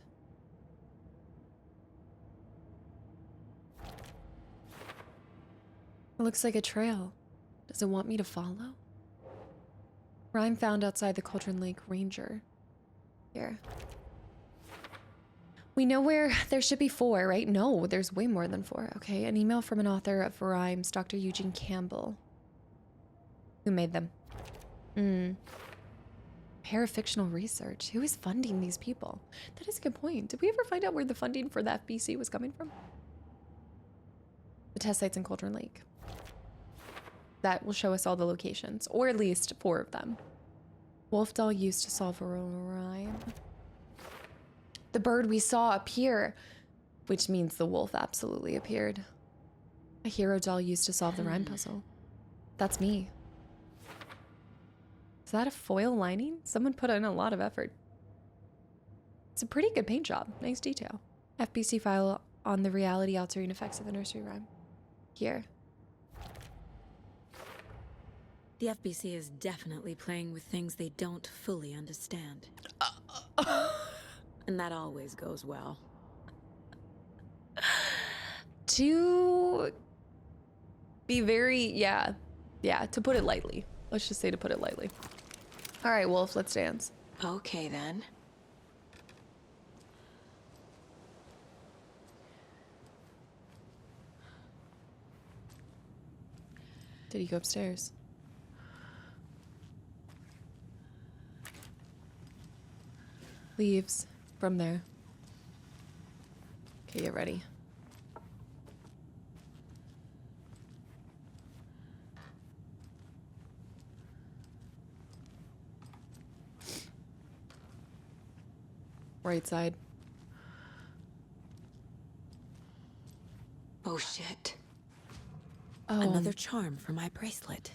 It looks like a trail. Does it want me to follow? Rhyme found outside the Cauldron Lake Ranger. Here. We know where there should be 4, right? No, there's way more than 4. Okay, an email from an author of rhymes, Dr. Eugene Campbell. Who made them? Parafictional research. Who is funding these people? That is a good point. Did we ever find out where the funding for the FBC was coming from? The test sites in Cauldron Lake. That will show us all the locations, or at least 4 of them. Wolf doll used to solve a rhyme. The bird we saw appear, which means the wolf absolutely appeared. A hero doll used to solve the rhyme puzzle. That's me. Is that a foil lining? Someone put in a lot of effort. It's a pretty good paint job. Nice detail. FBC file on the reality altering effects of the nursery rhyme. Here. The FBC is definitely playing with things they don't fully understand. And that always goes well. To be very, yeah, to put it lightly. Let's just say to put it lightly. All right, Wolf, let's dance. Okay, then. Did he go upstairs? Leaves from there. Okay, get ready. Right side. Oh, shit. Oh. Another charm for my bracelet.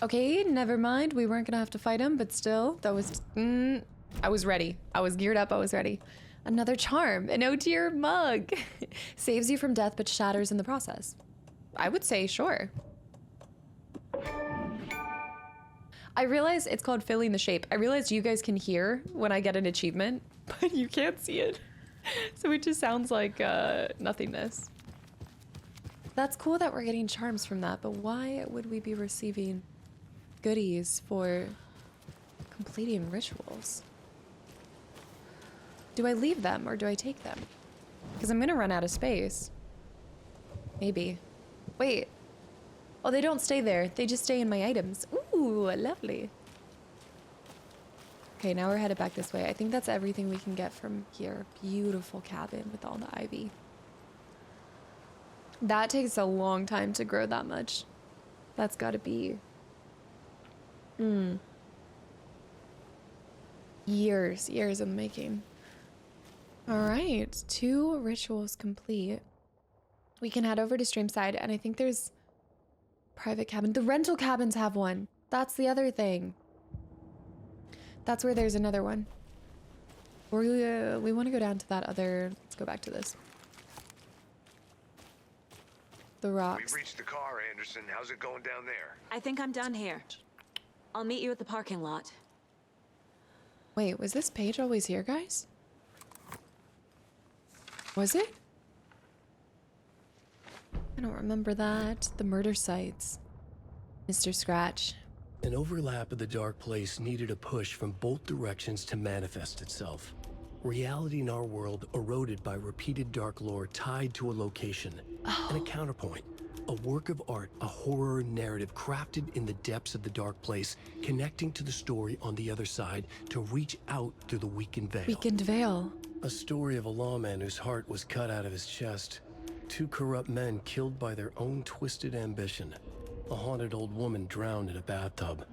Okay, never mind. We weren't gonna have to fight him, but still, that was... I was ready. I was geared up. I was ready. Another charm. An O-tier mug. Saves you from death, but shatters in the process. I would say sure. I realize it's called filling the shape. I realize you guys can hear when I get an achievement, but you can't see it. So it just sounds like nothingness. That's cool that we're getting charms from that, but why would we be receiving goodies for completing rituals? Do I leave them or do I take them? Because I'm gonna run out of space. Maybe. Wait. Oh, they don't stay there. They just stay in my items. Ooh, lovely. Okay, now we're headed back this way. I think that's everything we can get from here. Beautiful cabin with all the ivy. That takes a long time to grow that much. That's gotta be... years in the making. All right, 2 rituals complete. We can head over to Streamside, and I think there's private cabin. The rental cabins have one. That's the other thing. That's where there's another one. Or we want to go down to that other. Let's go back to this. The rocks. We've reached the car, Anderson. How's it going down there? I think I'm done here. I'll meet you at the parking lot. Wait, was this page always here, guys? Was it? I don't remember that. The murder sites. Mr. Scratch. An overlap of the dark place needed a push from both directions to manifest itself. Reality in our world eroded by repeated dark lore tied to a location. And a counterpoint. A work of art, a horror narrative crafted in the depths of the dark place, connecting to the story on the other side to reach out through the weakened veil. Weakened veil. A story of a lawman whose heart was cut out of his chest. Two corrupt men killed by their own twisted ambition. A haunted old woman drowned in a bathtub.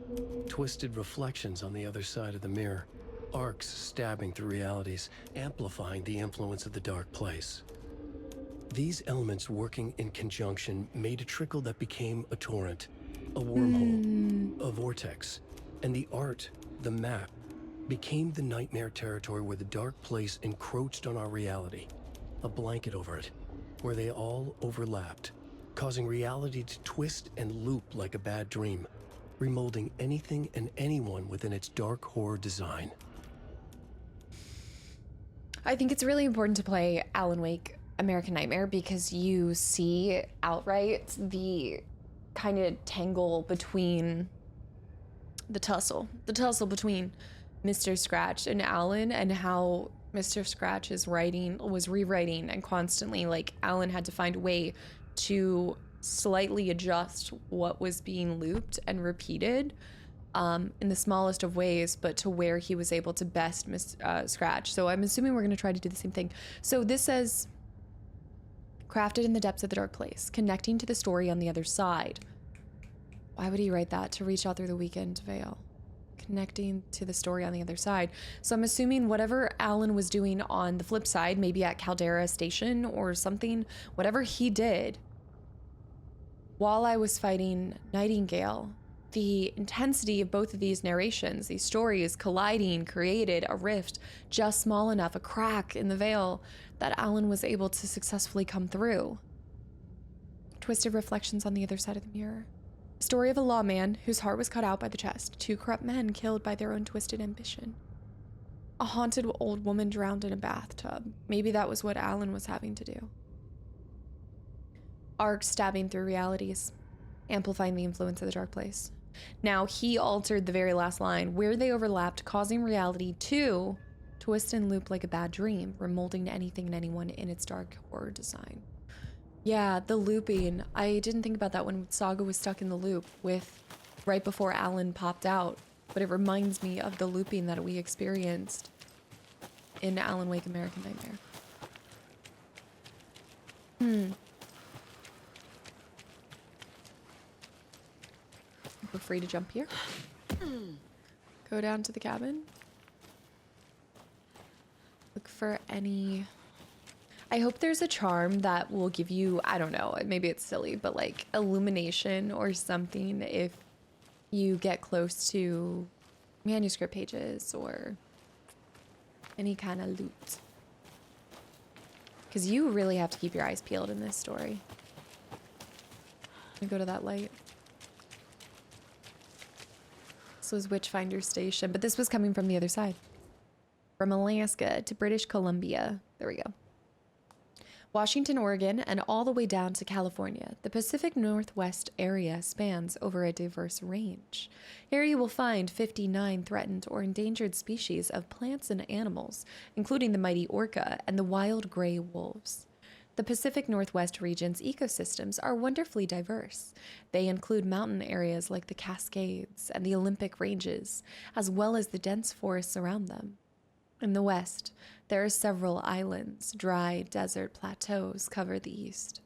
Twisted reflections on the other side of the mirror. Arcs stabbing through realities, amplifying the influence of the dark place. These elements working in conjunction made a trickle that became a torrent, a wormhole, a vortex, and the art, the map, became the nightmare territory where the dark place encroached on our reality, a blanket over it, where they all overlapped, causing reality to twist and loop like a bad dream, remolding anything and anyone within its dark horror design. I think it's really important to play Alan Wake American Nightmare because you see outright the kind of tangle between the tussle between Mr. Scratch and Alan, and how Mr. Scratch was rewriting, and constantly, like, Alan had to find a way to slightly adjust what was being looped and repeated in the smallest of ways, but to where he was able to best Scratch. So I'm assuming we're going to try to do the same thing. So this says, crafted in the depths of the dark place, connecting to the story on the other side. Why would he write that? To reach out through the weakened veil. Connecting to the story on the other side. So I'm assuming whatever Alan was doing on the flip side, maybe at Caldera Station or something, whatever he did while I was fighting Nightingale, the intensity of both of these narrations, these stories colliding, created a rift just small enough, a crack in the veil, that Alan was able to successfully come through. Twisted reflections on the other side of the mirror. Story of a lawman whose heart was cut out by the chest. Two corrupt men killed by their own twisted ambition. A haunted old woman drowned in a bathtub. Maybe that was what Alan was having to do. Arcs stabbing through realities, amplifying the influence of the dark place. Now he altered the very last line, where they overlapped, causing reality to twist and loop like a bad dream, remolding anything and anyone in its dark horror design. Yeah, the looping. I didn't think about that when Saga was stuck in the loop with right before Alan popped out, but it reminds me of the looping that we experienced in Alan Wake American Nightmare. We're free to jump here. Go down to the cabin. Look for any... I hope there's a charm that will give you, I don't know, maybe it's silly, but like illumination or something if you get close to manuscript pages or any kind of loot. Because you really have to keep your eyes peeled in this story. Let me go to that light. This was Witchfinder Station, but this was coming from the other side. From Alaska to British Columbia. There we go. Washington, Oregon, and all the way down to California, the Pacific Northwest area spans over a diverse range. Here you will find 59 threatened or endangered species of plants and animals, including the mighty orca and the wild gray wolves. The Pacific Northwest region's ecosystems are wonderfully diverse. They include mountain areas like the Cascades and the Olympic Ranges, as well as the dense forests around them. In the west, there are several islands, dry desert plateaus cover the east.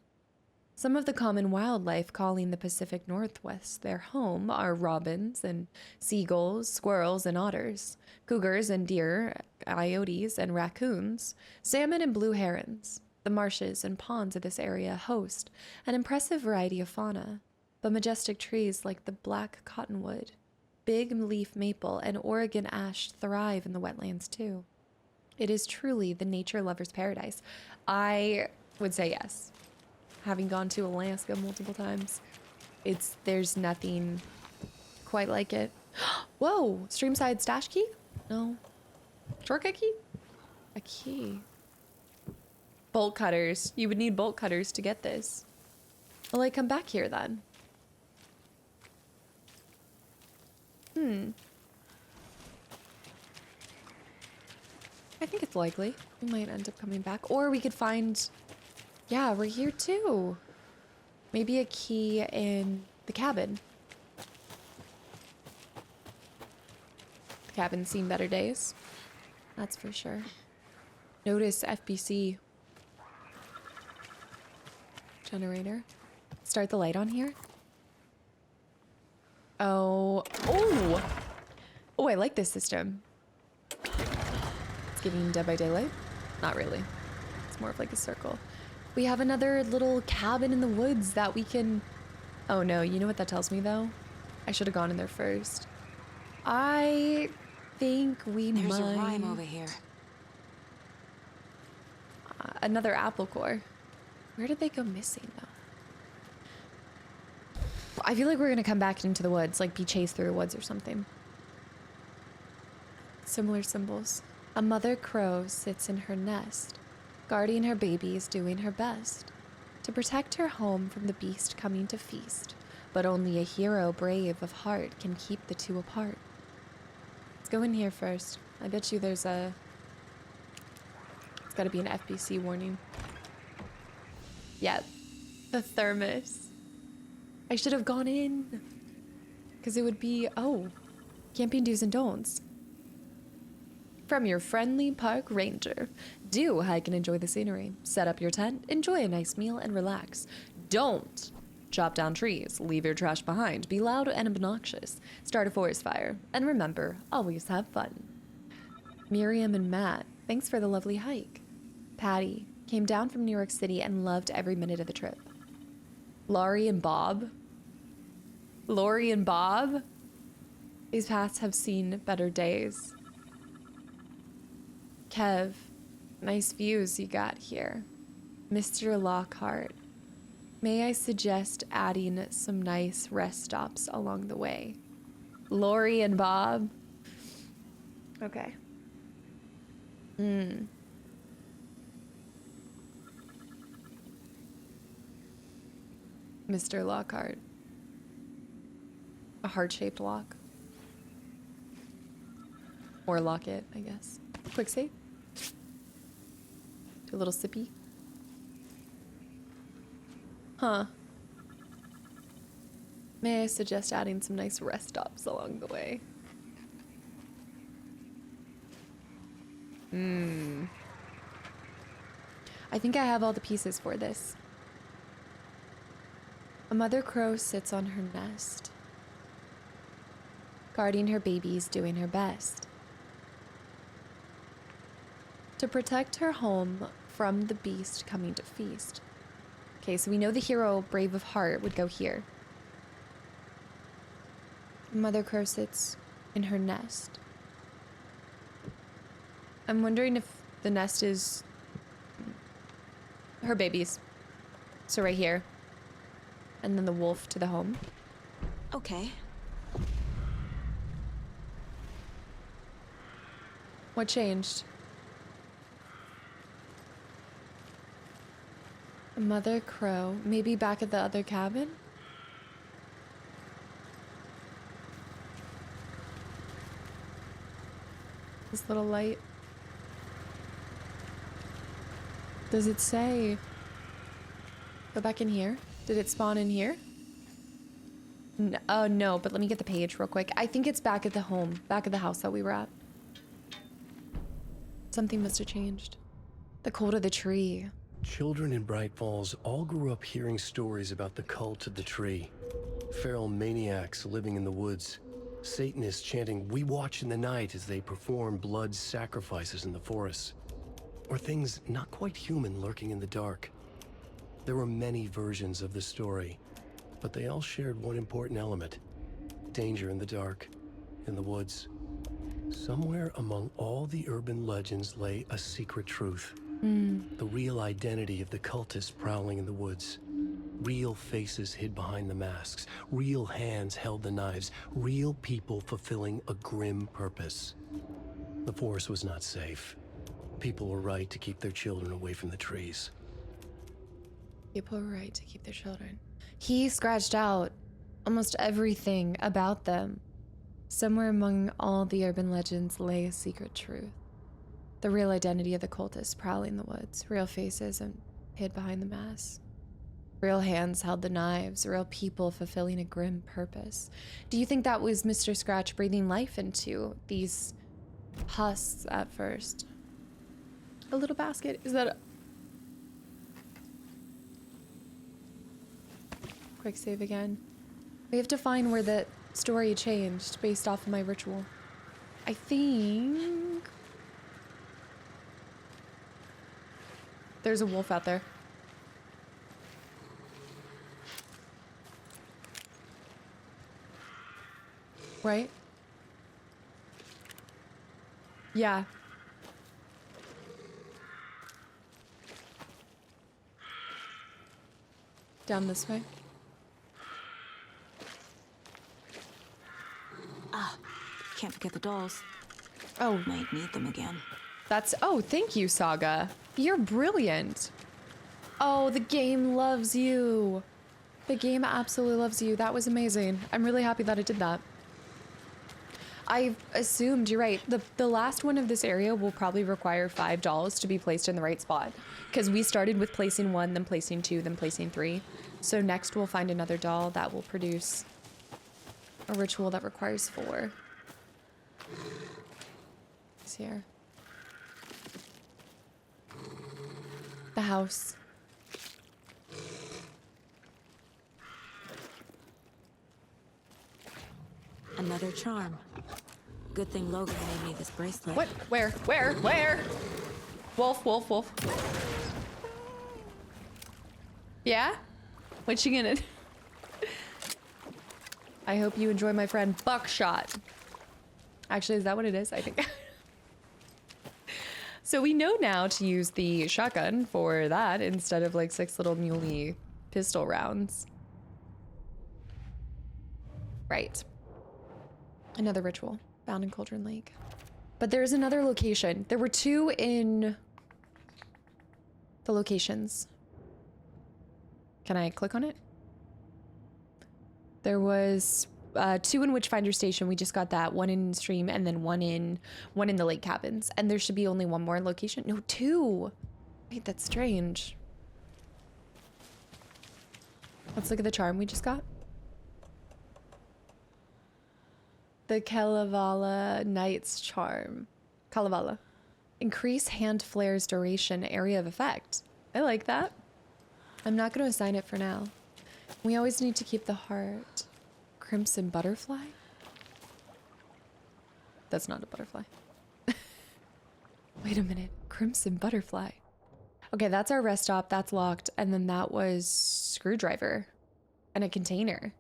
Some of the common wildlife calling the Pacific Northwest their home are robins and seagulls, squirrels and otters, cougars and deer, coyotes and raccoons, salmon and blue herons. The marshes and ponds of this area host an impressive variety of fauna, but majestic trees like the black cottonwood, big leaf maple, and Oregon ash thrive in the wetlands too. It is truly the nature lover's paradise. I would say yes. Having gone to Alaska multiple times, there's nothing quite like it. Whoa, streamside stash key? No. Shortcut key? A key. Bolt cutters. You would need bolt cutters to get this. Well, I come back here then. I think it's likely. We might end up coming back. Or we could find... Yeah, we're here too. Maybe a key in the cabin. The cabin's seen better days. That's for sure. Notice FBC. Generator. Start the light on here. Oh. Oh! Oh, I like this system. It's giving Dead by Daylight. Not really. It's more of like a circle. We have another little cabin in the woods that we can... Oh no, you know what that tells me though? I should have gone in there first. I think we might... There's a rhyme over here. Another apple core. Where did they go missing though? I feel like we're gonna come back into the woods, like be chased through the woods or something. Similar symbols. A mother crow sits in her nest, guarding her babies, doing her best to protect her home from the beast coming to feast. But only a hero brave of heart can keep the two apart. Let's go in here first. I bet you there's a... It's gotta be an FBC warning. Yeah, the thermos. I should have gone in. Because it would be, oh, camping do's and don'ts. From your friendly park ranger. Do hike and enjoy the scenery. Set up your tent, enjoy a nice meal, and relax. Don't chop down trees, leave your trash behind, be loud and obnoxious, start a forest fire, and remember, always have fun. Miriam and Matt, thanks for the lovely hike. Patty came down from New York City and loved every minute of the trip. Laurie and Bob. Lori and Bob? These paths have seen better days. Kev, nice views you got here. Mr. Lockhart, may I suggest adding some nice rest stops along the way? Lori and Bob? Okay. Mr. Lockhart. A heart-shaped lock. Or locket, I guess. Quick save. Do a little sippy. Huh. May I suggest adding some nice rest stops along the way? I think I have all the pieces for this. A mother crow sits on her nest, guarding her babies, doing her best to protect her home from the beast coming to feast. Okay, so we know the hero, brave of heart, would go here. Mother crow sits in her nest. I'm wondering if the nest is her babies. So right here. And then the wolf to the home. Okay. What changed? A mother crow, maybe back at the other cabin? This little light. Does it say? Go back in here? Did it spawn in here? No, no, but let me get the page real quick. I think it's back at the home, back at the house that we were at. Something must have changed. The cult of the tree. Children in Bright Falls all grew up hearing stories about the cult of the tree. Feral maniacs living in the woods. Satanists chanting, "We watch in the night," as they perform blood sacrifices in the forests. Or things not quite human lurking in the dark. There were many versions of the story, but they all shared one important element. Danger in the dark, in the woods. Somewhere among all the urban legends lay a secret truth. The real identity of the cultists prowling in the woods. Real faces hid behind the masks. Real hands held the knives. Real people fulfilling a grim purpose. The forest was not safe. People were right to keep their children away from the trees. People were right to keep their children. He scratched out almost everything about them. Somewhere among all the urban legends lay a secret truth. The real identity of the cultists prowling the woods. Real faces and hid behind the masks. Real hands held the knives. Real people fulfilling a grim purpose. Do you think that was Mr. Scratch breathing life into these husks at first? A little basket. Is that a... Quick save again. We have to find where the story changed based off of my ritual. I think... There's a wolf out there. Right? Yeah. Down this way. Can't forget the dolls. Oh, Might need them again. that's... Oh, thank you, Saga. You're brilliant. Oh, the game loves you. The game absolutely loves you. That was amazing. I'm really happy that it did that. I assumed, you're right, the last one of this area will probably require 5 dolls to be placed in the right spot. Because we started with placing 1, then placing 2, then placing 3. So next we'll find another doll that will produce a ritual that requires 4. It's here. The house. Another charm. Good thing Logan made me this bracelet. What? Where? Where? Where? Wolf, wolf, wolf. Yeah? What you gonna... I hope you enjoy my friend Buckshot. Actually, is that what it is? I think. So we know now to use the shotgun for that instead of like 6 little muley pistol rounds. Right. Another ritual found in Cauldron Lake. But there's another location. There were 2 in the locations. Can I click on it? There was 2 in Witchfinder Station. We just got that. 1 in Stream and then one in the Lake Cabins. And there should be only 1 more location. No, 2. Wait, that's strange. Let's look at the charm we just got. The Kalevala Knight's Charm. Kalevala. Increase hand flare's duration, area of effect. I like that. I'm not going to assign it for now. We always need to keep the heart. Crimson butterfly? That's not a butterfly. Wait a minute. Crimson butterfly. Okay, that's our rest stop. That's locked. And then that was screwdriver and a container.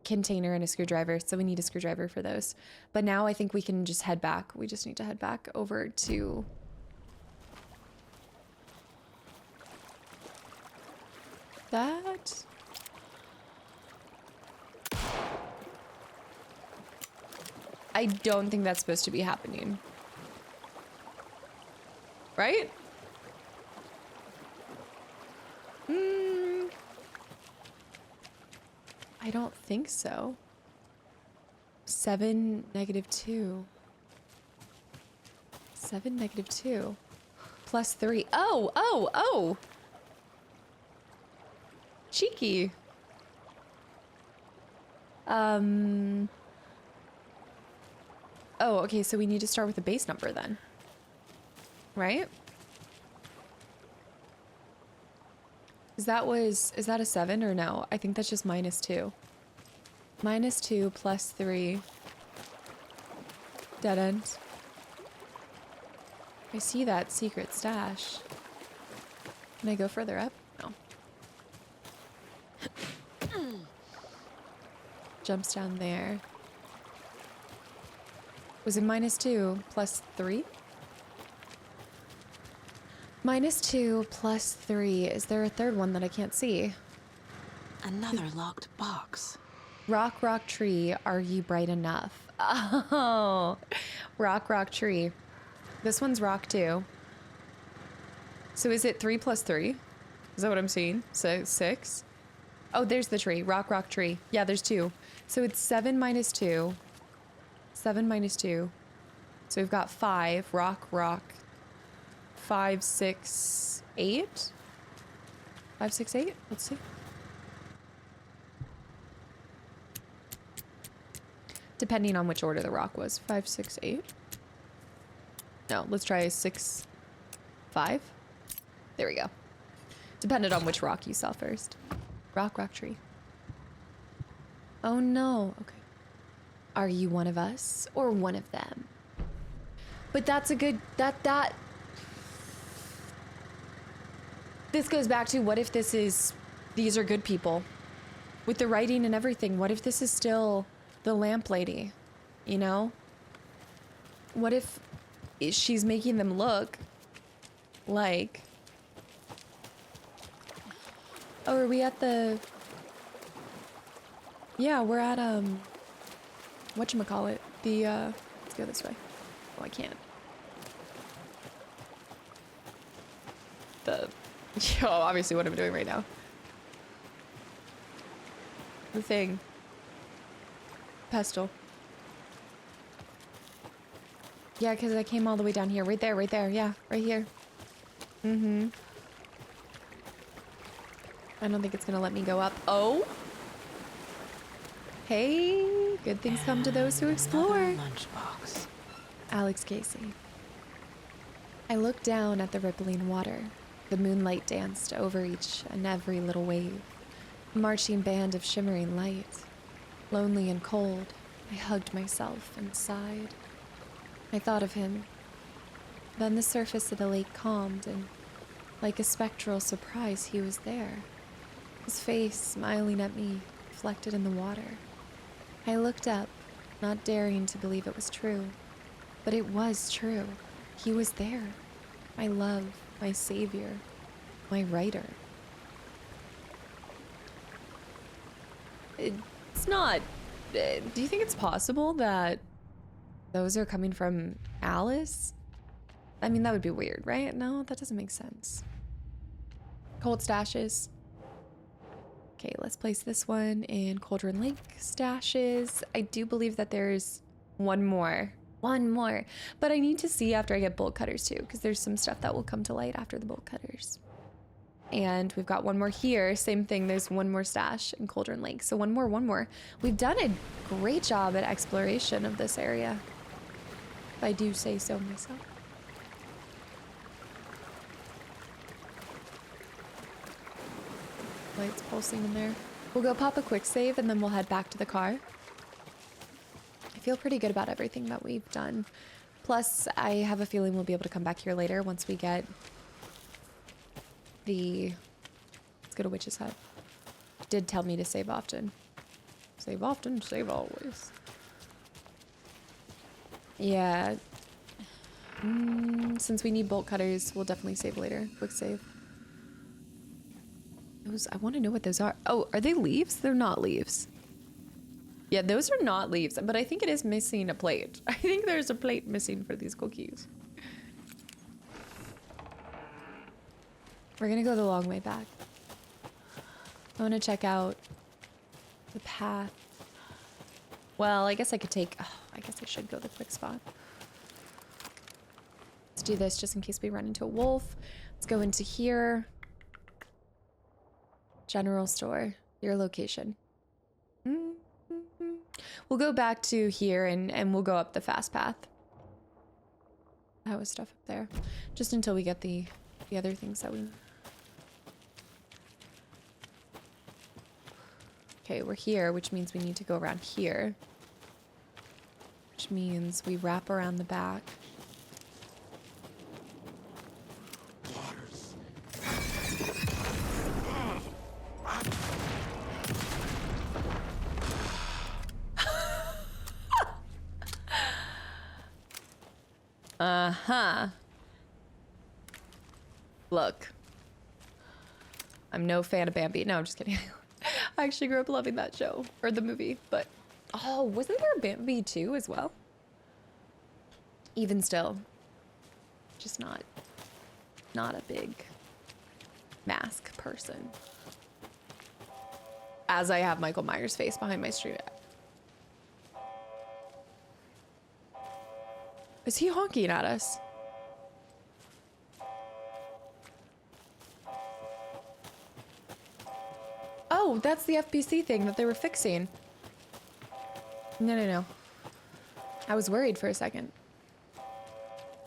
Container and a screwdriver. So we need a screwdriver for those. But now I think we can just head back. We just need to head back over to... that. I don't think that's supposed to be happening. Right? I don't think so. 7, -2. 7, -2. +3. Oh, oh, oh! Cheeky. Oh, okay, so we need to start with the base number then. Right? Is that a 7 or no? I think that's just -2. -2 +3. Dead end. I see that secret stash. Can I go further up? No. Jumps down there. Was it -2 +3? -2 +3. Is there a third one that I can't see? Another locked box. Rock, rock, tree, are ye bright enough? Oh, rock, rock, tree. This one's rock too. So is it 3 plus 3? Is that what I'm seeing? So 6? Oh, there's the tree. Rock, rock, tree. Yeah, there's 2. So it's 7 minus 2. 7 minus 2. So we've got 5. Rock, rock. 5, 6, 8? 5, 6, 8? Let's see. Depending on which order the rock was. 5, 6, 8. No, let's try 6, 5. There we go. Depended on which rock you saw first. Rock, rock, tree. Oh no. Okay. Are you one of us or one of them? But that's a good... This goes back to what if this is... These are good people. With the writing and everything, what if this is still the lamp lady? You know? What if she's making them look like... Oh, are we at the... Yeah, we're at, whatchamacallit? The, let's go this way. Oh, I can't. Yo, obviously what I'm doing right now. The thing. Pestle. Yeah, because I came all the way down here. Right there. Yeah, right here. Mm-hmm. I don't think it's gonna let me go up. Oh! Hey, good things come to those who explore. Lunchbox. Alex Casey. I looked down at the rippling water. The moonlight danced over each and every little wave. A marching band of shimmering light. Lonely and cold, I hugged myself and sighed. I thought of him. Then the surface of the lake calmed, and like a spectral surprise, he was there. His face smiling at me, reflected in the water. I looked up, not daring to believe it was true. But it was true. He was there. My love, my savior, my writer. It's not... do you think it's possible that those are coming from Alice? I mean, that would be weird, right? No, that doesn't make sense. Cold stashes. Okay, let's place this one in Cauldron Lake stashes. I do believe that there's one more. One more. But I need to see after I get bolt cutters too, because there's some stuff that will come to light after the bolt cutters. And we've got one more here. Same thing, there's one more stash in Cauldron Lake. So one more. We've done a great job at exploration of this area, if I do say so myself. Lights pulsing in there. We'll go pop a quick save and then we'll head back to the car. I feel pretty good about everything that we've done. Plus, I have a feeling we'll be able to come back here later once we get the... Let's go to Witch's Hut. It did tell me to save often. Save often, save always. Yeah. Since we need bolt cutters, we'll definitely save later. Quick save. Those, I want to know what those are. Oh, are they leaves? They're not leaves. Yeah, those are not leaves, but I think it is missing a plate. I think there's a plate missing for these cookies. We're gonna go the long way back. I want to check out the path. Well, I guess I could take... Oh, I guess I should go the quick spot. Let's do this just in case we run into a wolf. Let's go into here. General store. Your location. We'll go back to here and we'll go up the fast path. That was stuff up there. Just until we get the other things that we need. Okay, we're here, which means we need to go around here. Which means we wrap around the back. Uh-huh. Look. I'm no fan of Bambi. No, I'm just kidding. I actually grew up loving that show, or the movie, but oh, wasn't there Bambi too as well? Even still, just not a big mask person. As I have Michael Myers' face behind my stream. Is he honking at us? Oh, that's the FPC thing that they were fixing. No. I was worried for a second.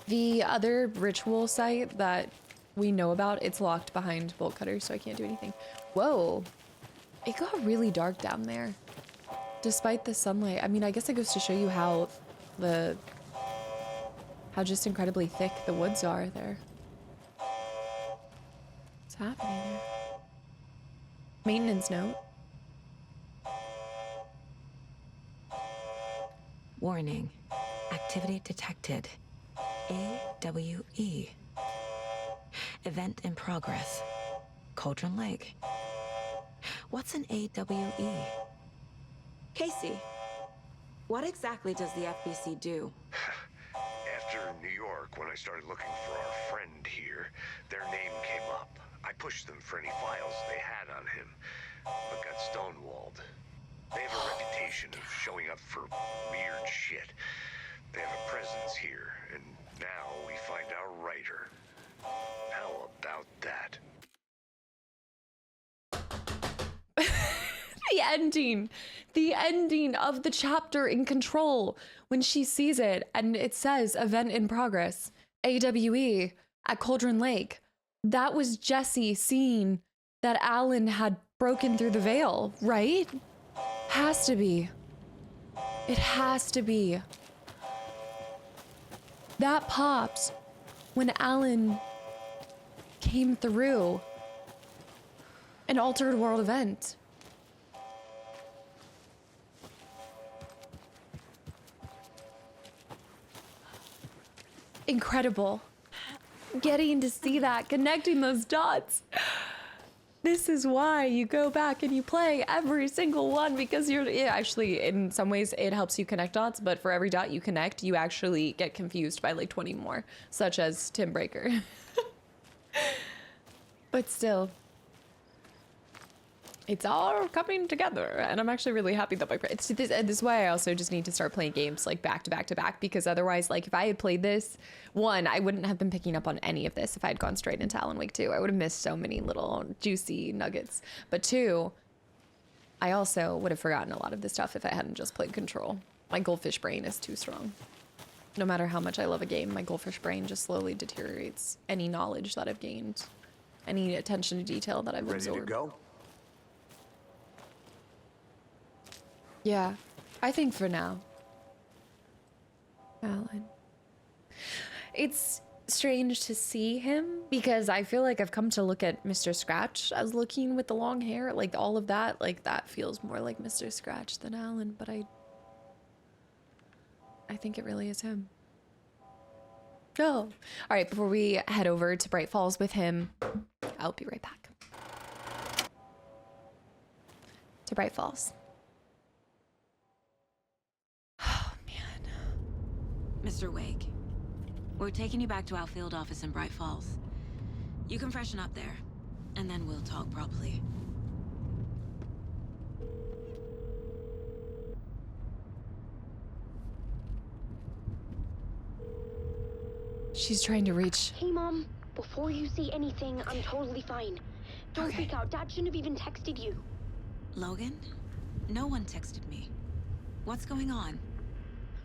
The other ritual site that we know about, it's locked behind bolt cutters, so I can't do anything. Whoa. It got really dark down there. Despite the sunlight. I mean, I guess it goes to show you how just incredibly thick the woods are there. What's happening there? Maintenance note. Warning. Activity detected. AWE. Event in progress. Cauldron Lake. What's an AWE? Casey, what exactly does the FBC do? After New York, when I started looking for our friend here, their name came up. I pushed them for any files they had on him, but got stonewalled. They have a reputation of showing up for weird shit. They have a presence here, and now we find our writer. How about that? The ending of the chapter in Control, when she sees it and it says event in progress, AWE at Cauldron Lake. That was Jesse seeing that Alan had broken through the veil, right? Has to be. It has to be. That popped when Alan came through an altered world event. Incredible. Getting to see that, connecting those dots. This is why you go back and you play every single one, because actually, in some ways, it helps you connect dots, but for every dot you connect, you actually get confused by like 20 more, such as Tim Breaker. But still, it's all coming together, and I'm actually really happy that this is why I also just need to start playing games like back to back to back, because otherwise, like if I had played this, one, I wouldn't have been picking up on any of this if I had gone straight into Alan Wake 2. I would have missed so many little juicy nuggets. But two, I also would have forgotten a lot of this stuff if I hadn't just played Control. My goldfish brain is too strong. No matter how much I love a game, my goldfish brain just slowly deteriorates any knowledge that I've gained, any attention to detail that I've absorbed. Ready to go? Yeah, I think for now. Alan. It's strange to see him because I feel like I've come to look at Mr. Scratch as looking with the long hair, like all of that, like that feels more like Mr. Scratch than Alan, but I think it really is him. Oh, all right, before we head over to Bright Falls with him, I'll be right back. To Bright Falls. Mr. Wake, we're taking you back to our field office in Bright Falls. You can freshen up there, and then we'll talk properly. She's trying to reach. Hey, Mom. Before you say anything, I'm totally fine. Don't freak out. Dad shouldn't have even texted you. Logan? No one texted me. What's going on?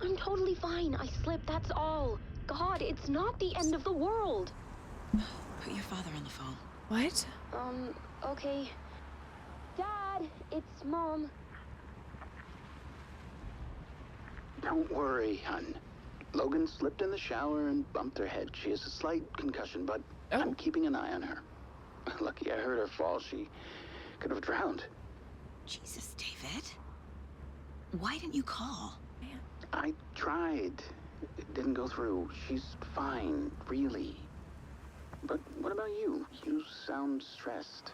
I'm totally fine. I slipped, that's all. God, it's not the end of the world. Put your father on the phone. What? Okay. Dad, it's Mom. Don't worry, hon. Logan slipped in the shower and bumped her head. She has a slight concussion, but I'm keeping an eye on her. Lucky I heard her fall. She could have drowned. Jesus, David. Why didn't you call? Man. I tried. It didn't go through. She's fine, really. But what about you? You sound stressed.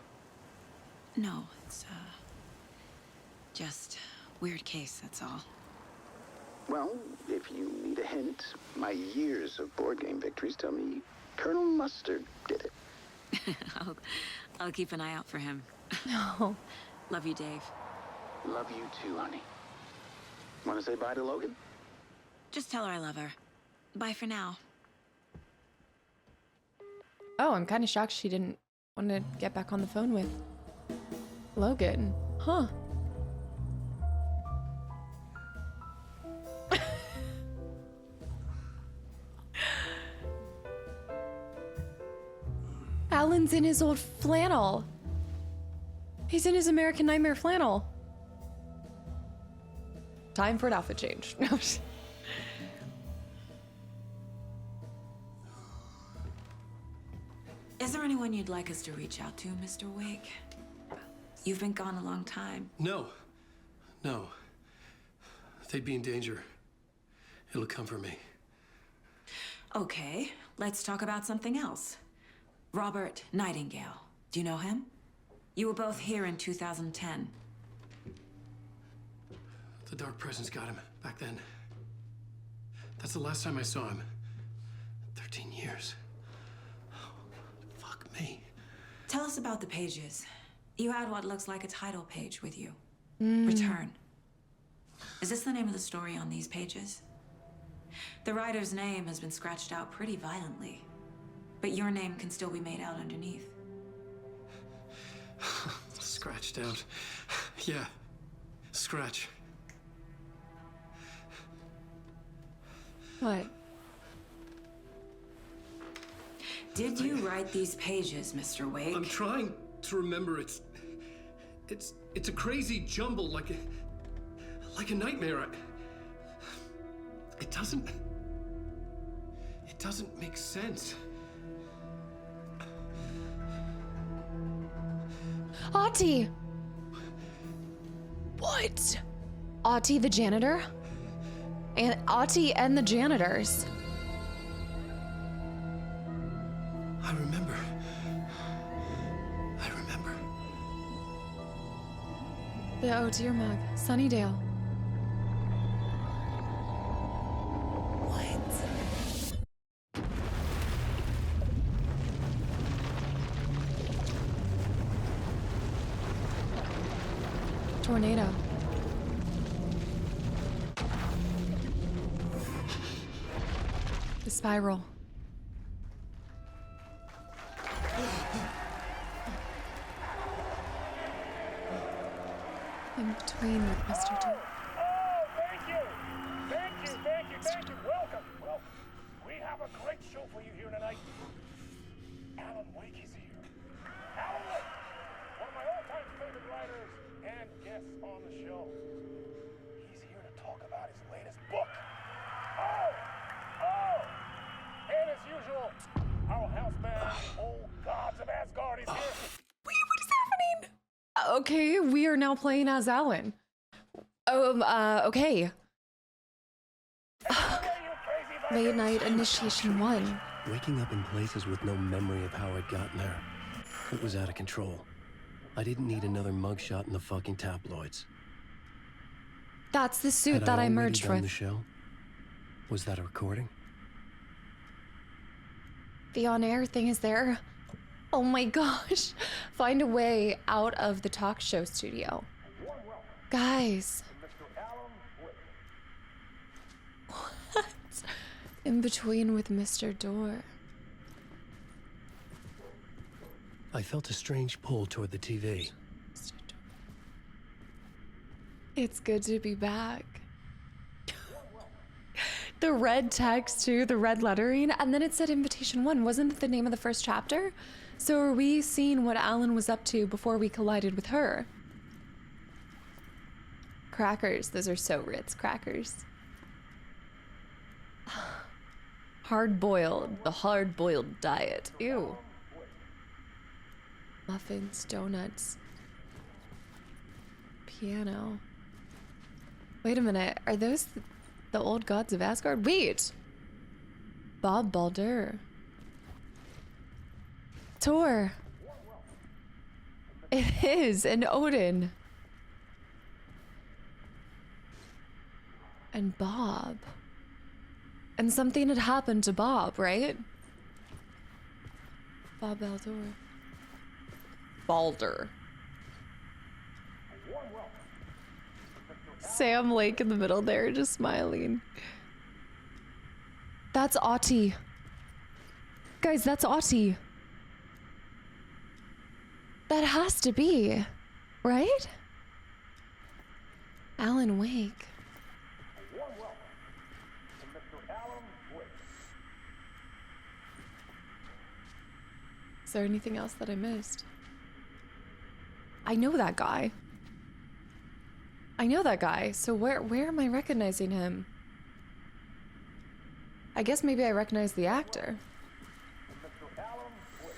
No, it's, Just weird case, that's all. Well, if you need a hint, my years of board game victories tell me Colonel Mustard did it. I'll keep an eye out for him. No. Love you, Dave. Love you too, honey. Want to say bye to Logan? Just tell her I love her. Bye for now. Oh, I'm kind of shocked she didn't want to get back on the phone with Logan. Huh. Alan's in his old flannel. He's in his American Nightmare flannel. Time for an outfit change. Is there anyone you'd like us to reach out to, Mr. Wake? You've been gone a long time. No. No. They'd be in danger. It'll come for me. Okay, let's talk about something else. Robert Nightingale. Do you know him? You were both here in 2010. The Dark Presence got him back then. That's the last time I saw him. 13 years. Oh, fuck me. Tell us about the pages. You had what looks like a title page with you. Return. Is this the name of the story on these pages? The writer's name has been scratched out pretty violently, but your name can still be made out underneath. Scratched out. Yeah. Scratch. What? Did you write these pages, Mr. Wake? I'm trying to remember. It's a crazy jumble, like a nightmare. It doesn't make sense. Ahti! What? Ahti the janitor? And Ahti and the janitors. I remember. The Oh Dear mug. Sunnydale. What? Tornado. The spiral. In between with Mr. D. Oh, thank you. Welcome. We have a great show for you here tonight. Alan Wake is here. Alan Wake, one of my all-time favorite writers and guests on the show. He's here to talk about his latest book. Oh! And as usual, our house band, old Gods of Asgard, is here. Wait, what is happening? Okay, we are now playing as Alan. Okay. Late night initiation 1. Waking up in places with no memory of how I'd gotten there. It was out of control. I didn't need another mugshot in the fucking tabloids. That's the suit Had that I already merged done with. the show? Was that a recording? The on-air thing is there. Oh my gosh. Find a way out of the talk show studio. Guys. What? In between with Mr. Door. I felt a strange pull toward the TV. It's good to be back. The red text too, the red lettering, and then it said invitation 1. Wasn't it the name of the first chapter? So are we seeing what Alan was up to before we collided with her? Crackers, those are so Ritz crackers. Hard-boiled, the hard-boiled diet. Ew. Muffins, donuts. Piano. Wait a minute, are those the old Gods of Asgard? Wait! Bob Baldur. Tor. It is, and Odin. And Bob. And something had happened to Bob, right? Bob Baldur. Baldur. Sam Lake in the middle there, just smiling. That's Ahti. Guys, that's Ahti. That has to be, right? Alan Wake. A warm welcome to Mr. Alan Wake. Is there anything else that I missed? I know that guy. I know that guy, so where am I recognizing him? I guess maybe I recognize the actor. Mr. Alan Wake.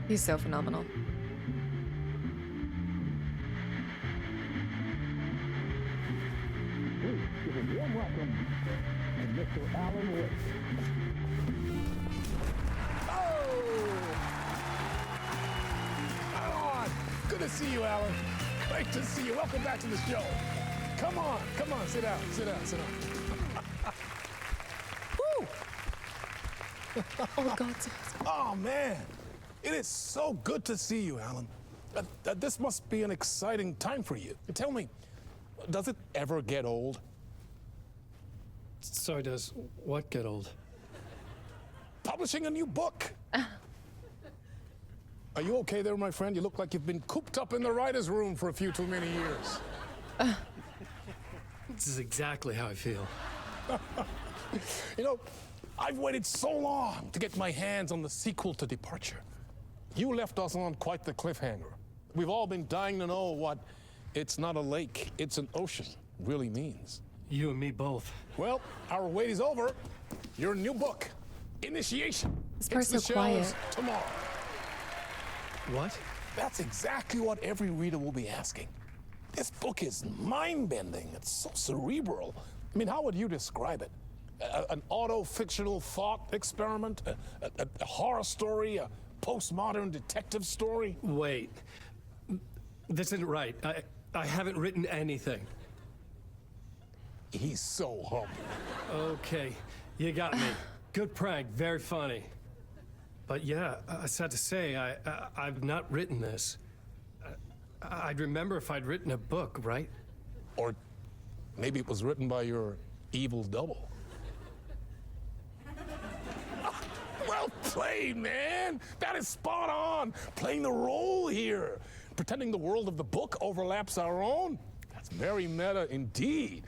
He's so phenomenal. Please give a warm welcome to Mr. Alan Wake. Good to see you, Alan. Great to see you. Welcome back to the show. Come on, sit down. Woo! Oh, Gods of Asgard. Oh, man. It is so good to see you, Alan. This must be an exciting time for you. Tell me, does it ever get old? So does what get old? Publishing a new book. Are you okay there, my friend? You look like you've been cooped up in the writer's room for a few too many years. This is exactly how I feel. You know, I've waited so long to get my hands on the sequel to Departure. You left us on quite the cliffhanger. We've all been dying to know what "it's not a lake, it's an ocean" really means. You and me both. Well, our wait is over. Your new book, Initiation, This hits part's the so shelves quiet. tomorrow. What? That's exactly what every reader will be asking. This book is mind-bending. It's so cerebral. I mean, how would you describe it? An auto-fictional thought experiment? A horror story? A postmodern detective story? Wait. This isn't right. I haven't written anything. He's so humble. Okay, you got me. Good prank, very funny. But yeah, sad to say, I've not written this. I'd remember if I'd written a book, right? Or maybe it was written by your evil double. Well played, man. That is spot on. Playing the role here. Pretending the world of the book overlaps our own. That's very meta indeed.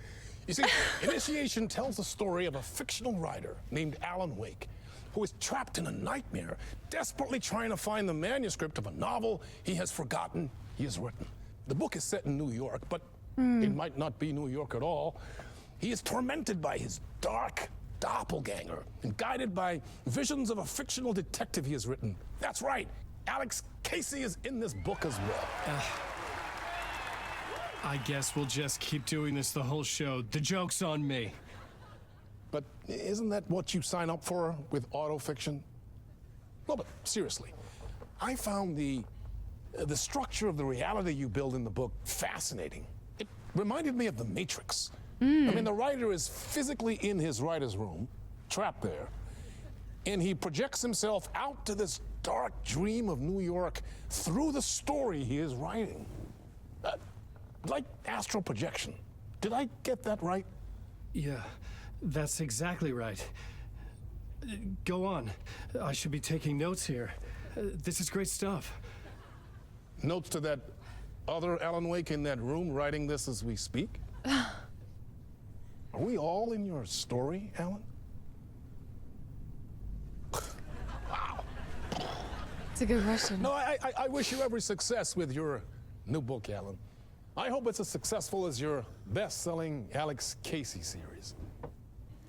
You see, Initiation tells the story of a fictional writer named Alan Wake, who is trapped in a nightmare, desperately trying to find the manuscript of a novel he has forgotten he has written. The book is set in New York, but it might not be New York at all. He is tormented by his dark doppelganger and guided by visions of a fictional detective he has written. That's right, Alex Casey is in this book as well. I guess we'll just keep doing this the whole show. The joke's on me. But isn't that what you sign up for with autofiction? No, but seriously, I found the structure of the reality you build in the book fascinating. It reminded me of The Matrix. I mean, the writer is physically in his writer's room, trapped there, and he projects himself out to this dark dream of New York through the story he is writing. Like astral projection. Did I get that right? Yeah, that's exactly right. Go on. I should be taking notes here. This is great stuff. Notes to that other Alan Wake in that room writing this as we speak? Are we all in your story, Alan? Wow. It's a good question. No, I wish you every success with your new book, Alan. I hope it's as successful as your best-selling Alex Casey series.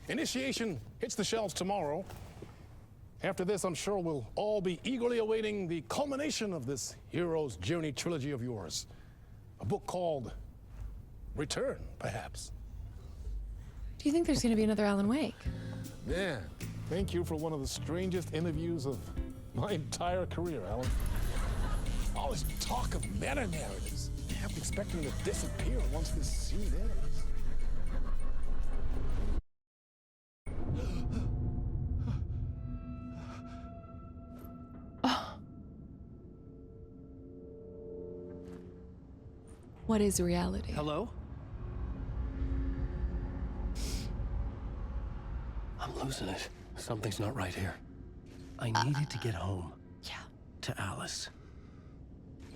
Initiation hits the shelves tomorrow. After this, I'm sure we'll all be eagerly awaiting the culmination of this hero's journey trilogy of yours. A book called Return, perhaps. Do you think there's going to be another Alan Wake? Yeah, thank you for one of the strangest interviews of my entire career, Alan. all this talk of meta-narratives. I'm expecting to disappear once this scene ends. What is reality? Hello? I'm losing it. Something's not right here. I needed to get home. Yeah. To Alice.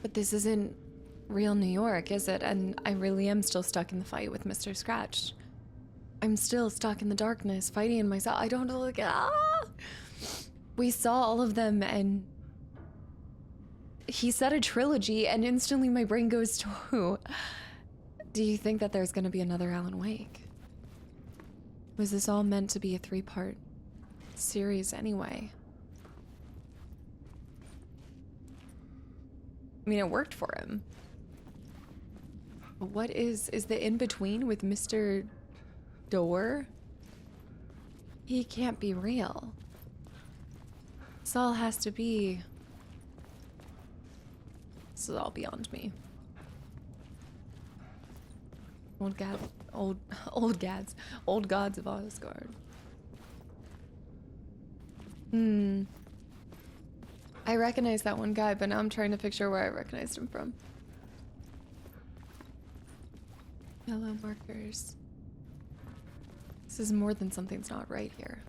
But this isn't real New York, is it? And I really am still stuck in the fight with Mr. Scratch. I'm still stuck in the darkness, fighting in myself. I don't know, We saw all of them, and he said a trilogy, and instantly my brain goes to, do you think that there's going to be another Alan Wake? Was this all meant to be a 3-part series anyway? I mean, it worked for him. But what is the in-between with Mr. Door? He can't be real. This all has to be... This is all beyond me. Old Gods of Asgard. I recognize that one guy, but now I'm trying to picture where I recognized him from. Yellow markers. This is more than something's not right here.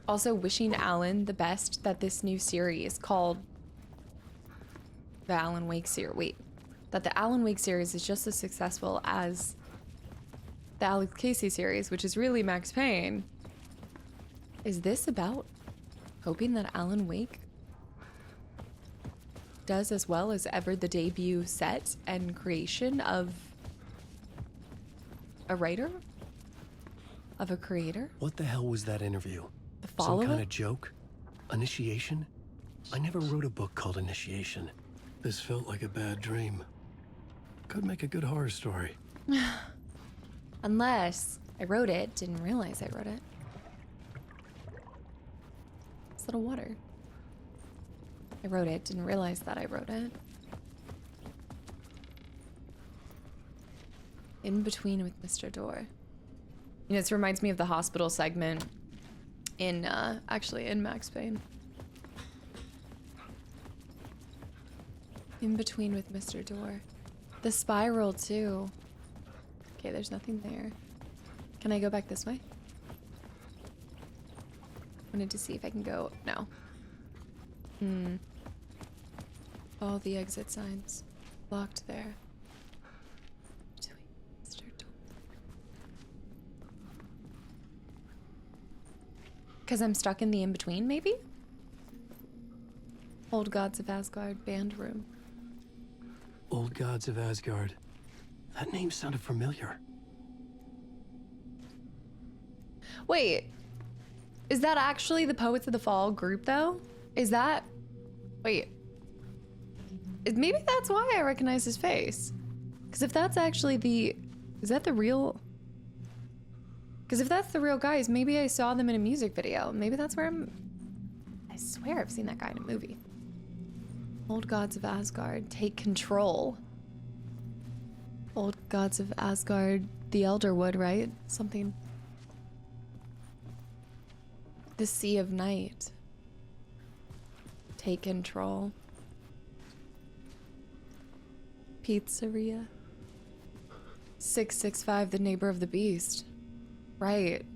Also, wishing Alan the best that this new series called the Alan Wake series. That the Alan Wake series is just as successful as the Alex Casey series, which is really Max Payne. Is this about hoping that Alan Wake does as well as ever the debut set and creation of a writer? Of a creator? What the hell was that interview? The follow-up? Some kind of joke? Initiation? I never wrote a book called Initiation. This felt like a bad dream. Could make a good horror story. Unless I wrote it, didn't realize I wrote it. It's little water. I wrote it, didn't realize that I wrote it. In between with Mr. Door. You know, this reminds me of the hospital segment in, actually in Max Payne. In between with Mr. Door. The spiral, too. Okay, there's nothing there. Can I go back this way? Wanted to see if I can go. No. All the exit signs. Locked there. Between Mr. Door. Because I'm stuck in the in-between, maybe? Old Gods of Asgard band room. Old Gods of Asgard. That name sounded familiar. Wait. Is that actually the Poets of the Fall group, though? Is that... Wait. Maybe that's why I recognize his face. Because if that's actually the... Is that the real... Because if that's the real guys, maybe I saw them in a music video. Maybe that's where I'm... I swear I've seen that guy in a movie. Old Gods of Asgard, take control. Old Gods of Asgard, the Elderwood, right? Something. The Sea of Night. Take control. Pizzeria. 665, the neighbor of the beast. Right.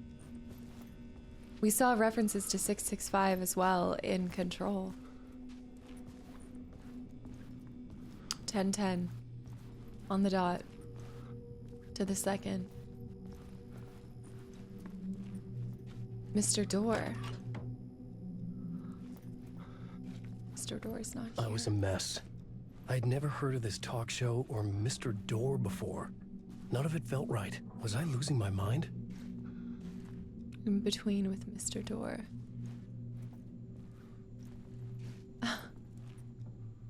We saw references to 665 as well in Control. 10:10. On the dot. To the second. Mr. Door. Mr. Door's not here. I was a mess. I'd never heard of this talk show or Mr. Door before. None of it felt right. Was I losing my mind? In between with Mr. Door.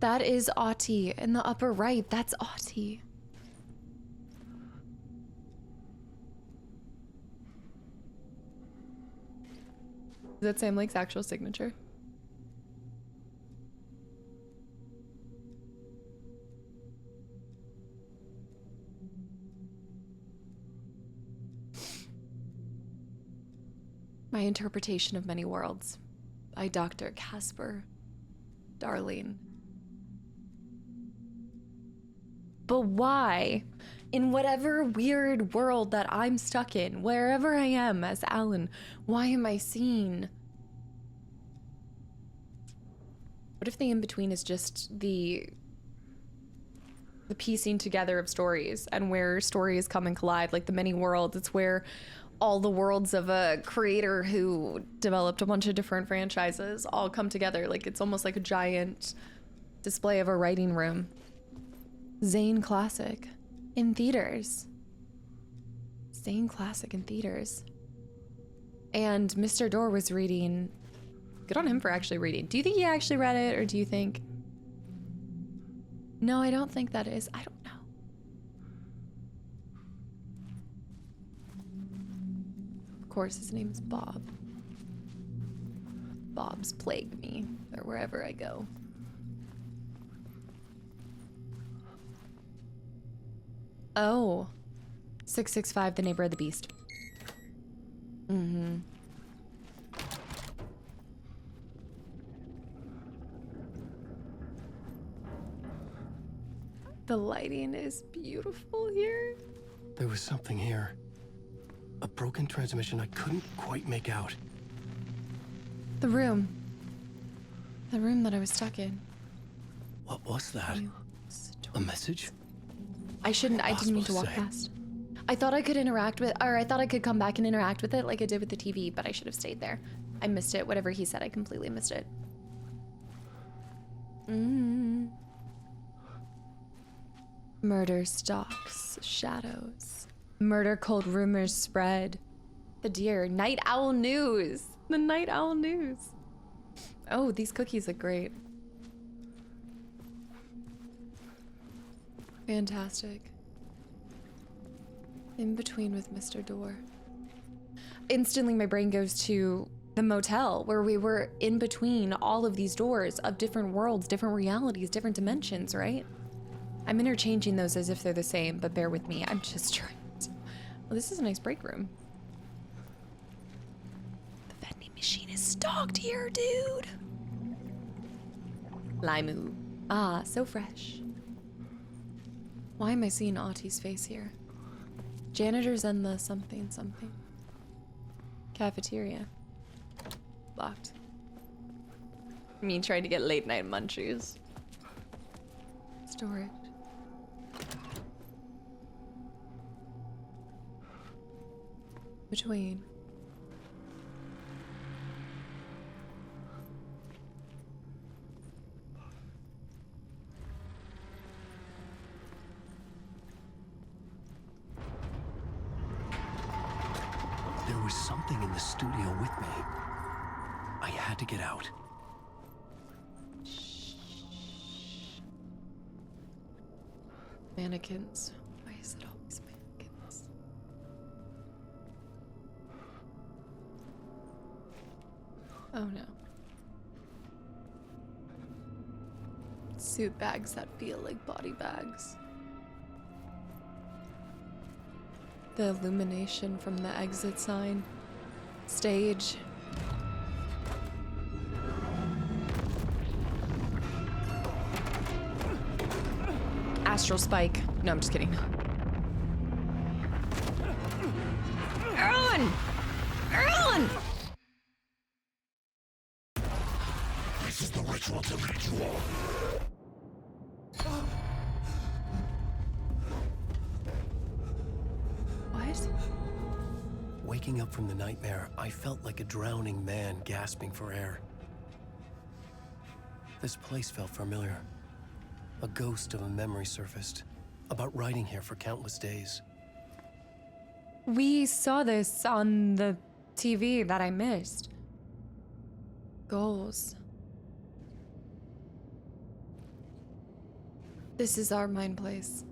That is Ahti in the upper right. That's Ahti. Is that Sam Lake's actual signature? My Interpretation of Many Worlds by Dr. Casper Darling. But why? In whatever weird world that I'm stuck in, wherever I am as Alan, why am I seeing? What if the in-between is just the piecing together of stories, and where stories come and collide, like the many worlds? It's where all the worlds of a creator who developed a bunch of different franchises all come together. Like, it's almost like a giant display of a writing room. Zane Classic in theaters. Zane Classic in theaters. And Mr. Door was reading. Good on him for actually reading. Do you think he actually read it, or do you think? No, I don't think that is. I don't know. Of course, his name is Bob. Bob's plague me, or wherever I go. Oh. 665, the neighbor of the beast. Mm-hmm. The lighting is beautiful here. There was something here. A broken transmission I couldn't quite make out. The room. The room that I was stuck in. What was that? A message? I didn't mean to walk past. I thought I could interact with, or I thought I could come back and interact with it like I did with the TV, but I should have stayed there. I missed it. Whatever he said, I completely missed it. Murder stalks, shadows. Murder cold rumors spread. The deer. Night owl news. The night owl news. Oh, these cookies look great. Fantastic. In between with Mr. Door. Instantly my brain goes to the motel where we were in between all of these doors of different worlds, different realities, different dimensions, right? I'm interchanging those as if they're the same, but bear with me. I'm just trying to... Well, this is a nice break room. The vending machine is stocked here, dude. Limu. Ah, so fresh. Why am I seeing Ahti's face here? Janitor's in the something. Cafeteria. Locked. Me trying to get late night munchies. Storage. Between. There was something in the studio with me. I had to get out. Mannequins. Why is it always mannequins? Oh no. Suit bags that feel like body bags. The illumination from the exit sign. Stage. Astral spike. No, I'm just kidding. Erlen! Erlen! This is the ritual to lead you all. What? Waking up from the nightmare, I felt like a drowning man gasping for air. This place felt familiar. A ghost of a memory surfaced, about riding here for countless days. We saw this on the TV that I missed. Goals. This is our mind place.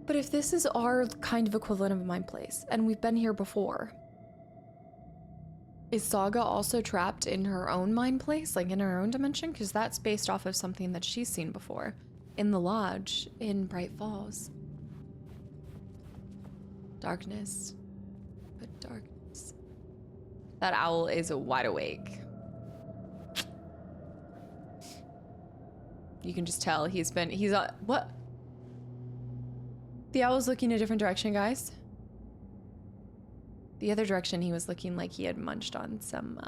But if this is our kind of equivalent of a mind place, and we've been here before, is Saga also trapped in her own mind place, like in her own dimension? Because that's based off of something that she's seen before. in the lodge in Bright Falls. Darkness, but darkness. That owl is wide awake. You can just tell he's what? The owl's looking a different direction, guys. The other direction, he was looking like he had munched on some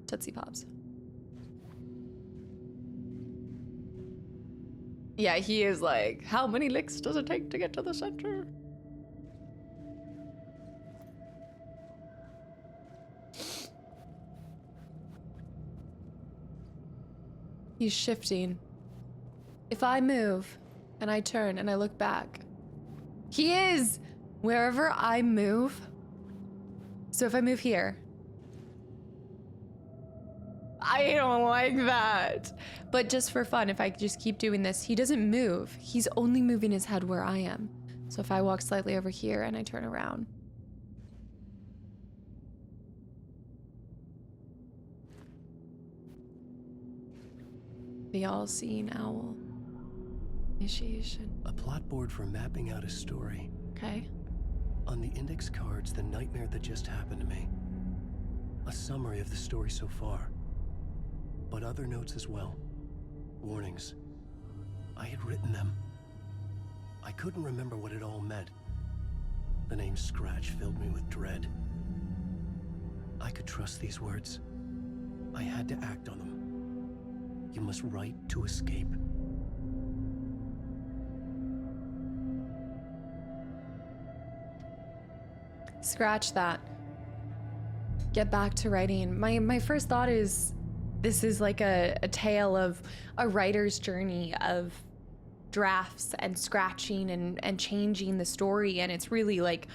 Tootsie Pops. Yeah, he is like, how many licks does it take to get to the center? He's shifting. If I move and I turn and I look back, he is wherever I move. So if I move here, I don't like that. But just for fun, if I just keep doing this, he doesn't move. He's only moving his head where I am. So if I walk slightly over here and I turn around. The all-seeing owl. Initiation. A plot board for mapping out a story. Okay. On the index cards, the nightmare that just happened to me. A summary of the story so far. But other notes as well. Warnings. I had written them. I couldn't remember what it all meant. The name Scratch filled me with dread. I could trust these words. I had to act on them. You must write to escape. Scratch that. Get back to writing. My first thought is this is like a tale of a writer's journey of drafts and scratching and changing the story, and it's really like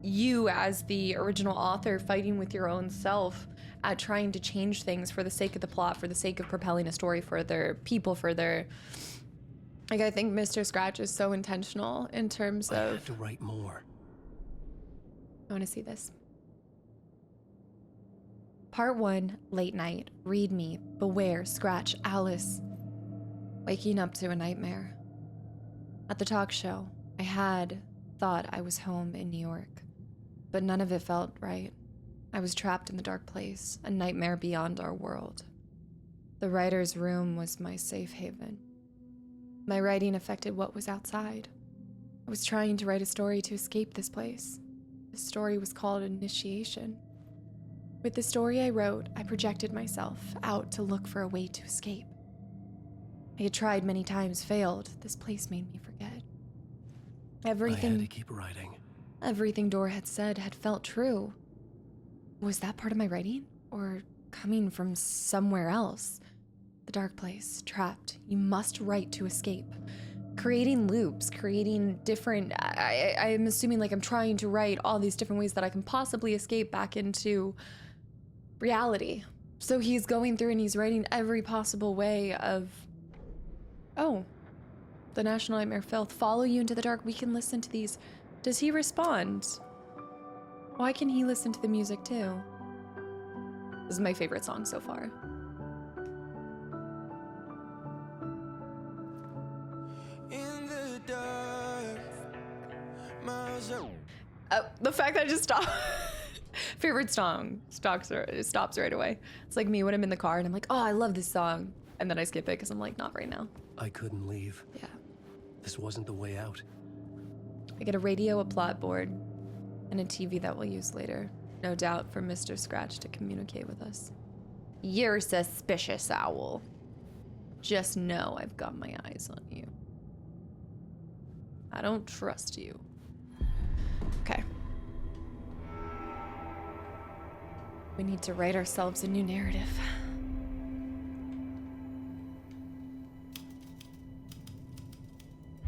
you as the original author fighting with your own self at trying to change things for the sake of the plot, for the sake of propelling a story further, people further. Like, I think Mr. Scratch is so intentional in terms of... I have to write more. I want to see this. Part 1, late night. Read me. Beware. Scratch. Alice. Waking up to a nightmare. At the talk show, I had thought I was home in New York, but none of it felt right. I was trapped in the dark place, a nightmare beyond our world. The writer's room was my safe haven. My writing affected what was outside. I was trying to write a story to escape this place. The story was called Initiation. With the story I wrote, I projected myself out to look for a way to escape. I had tried many times, failed. This place made me forget. Everything I had to keep writing. Everything Dora had said had felt true. Was that part of my writing? Or coming from somewhere else? The dark place, trapped. You must write to escape. Creating loops, creating different... I'm assuming like I'm trying to write all these different ways that I can possibly escape back into reality. So he's going through and he's writing every possible way of... Oh, the National Nightmare Filth. Follow you into the dark. We can listen to these. Does he respond? Why can he listen to the music too? This is my favorite song so far. In the dark, the fact that I just stopped. Favorite song stops right away. It's like me when I'm in the car and I'm like, oh, I love this song. And then I skip it because I'm like, not right now. I couldn't leave. Yeah. This wasn't the way out. I get a radio, a plot board, and a TV that we'll use later. No doubt for Mr. Scratch to communicate with us. You're suspicious, owl. Just know I've got my eyes on you. I don't trust you. Okay. We need to write ourselves a new narrative.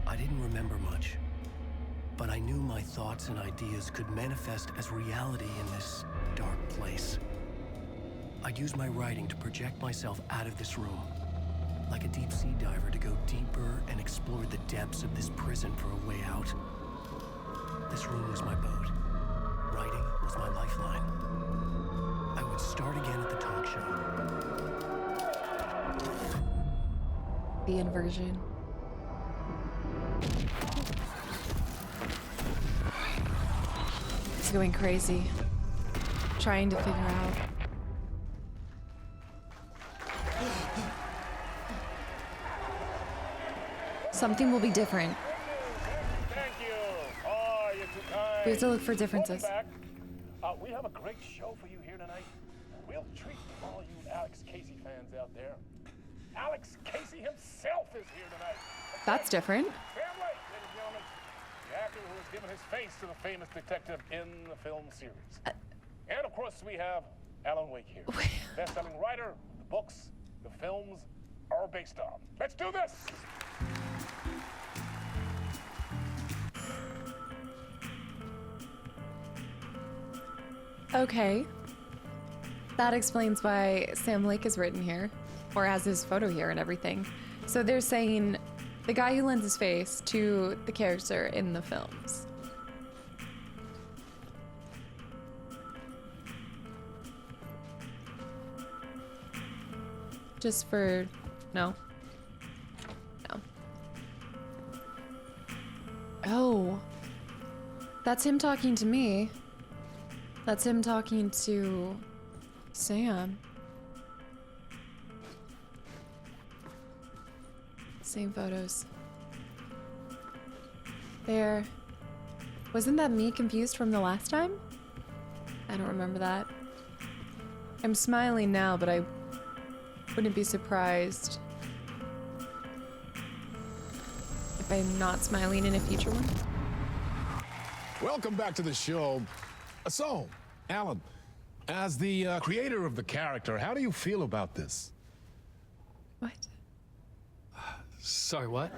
I didn't remember much, but I knew my thoughts and ideas could manifest as reality in this dark place. I'd use my writing to project myself out of this room, like a deep sea diver to go deeper and explore the depths of this prison for a way out. This room was my boat. Writing was my lifeline. I would start again at the talk show. The inversion. It's going crazy. Trying to figure out. Something will be different. Thank you. Oh, you're too kind. We have to look for differences. Welcome back. We have a great show for you here tonight. A real treat for all you Alex Casey fans out there. Alex Casey himself is here tonight. That's different. Family, ladies and gentlemen. The actor who has given his face to the famous detective in the film series. And of course, we have Alan Wake here. Best-selling writer, the books, the films are based on. Let's do this! Okay. That explains why Sam Lake is written here, or has his photo here and everything. So they're saying the guy who lends his face to the character in the films. Just for... no. No. Oh. That's him talking to me. That's him talking to Sam. Same photos. There. Wasn't that me confused from the last time? I don't remember that. I'm smiling now, but I wouldn't be surprised if I'm not smiling in a future one. Welcome back to the show. So, Alan, as the creator of the character, how do you feel about this? What? Sorry, what?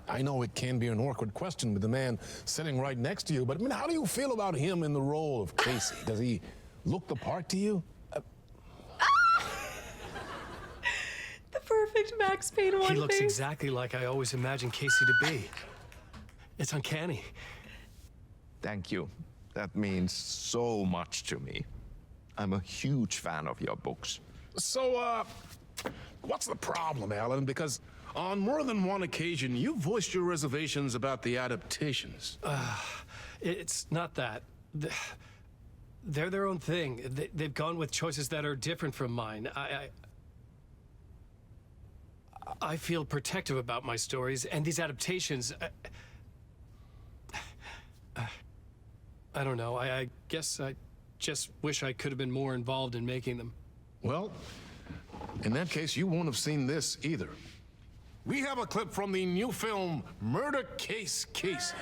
I know it can be an awkward question with the man sitting right next to you, but I mean, how do you feel about him in the role of Casey? Does he look the part to you? The perfect Max Payne one. He looks face. exactly like I always imagined Casey to be. It's uncanny. Thank you. That means so much to me. I'm a huge fan of your books. So, what's the problem, Alan? Because on more than one occasion, you voiced your reservations about the adaptations. It's not that. They're their own thing. They've gone with choices that are different from mine. I feel protective about my stories, and these adaptations... I don't know. I guess I just wish I could have been more involved in making them. Well, in that case, you won't have seen this either. We have a clip from the new film, Murder Case Casey.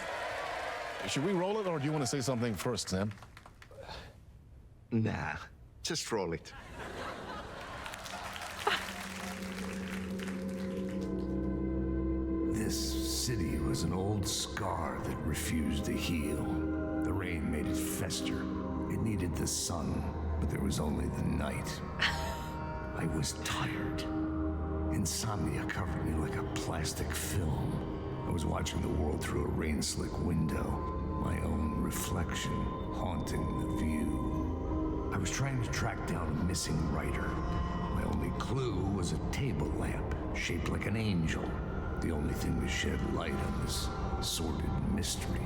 Should we roll it, or do you want to say something first, Sam? Nah, just roll it. This city was an old scar that refused to heal. The rain made it fester. It needed the sun, but there was only the night. I was tired. Insomnia covered me like a plastic film. I was watching the world through a rain-slick window, my own reflection haunting the view. I was trying to track down a missing writer. My only clue was a table lamp shaped like an angel, the only thing to shed light on this sordid mystery.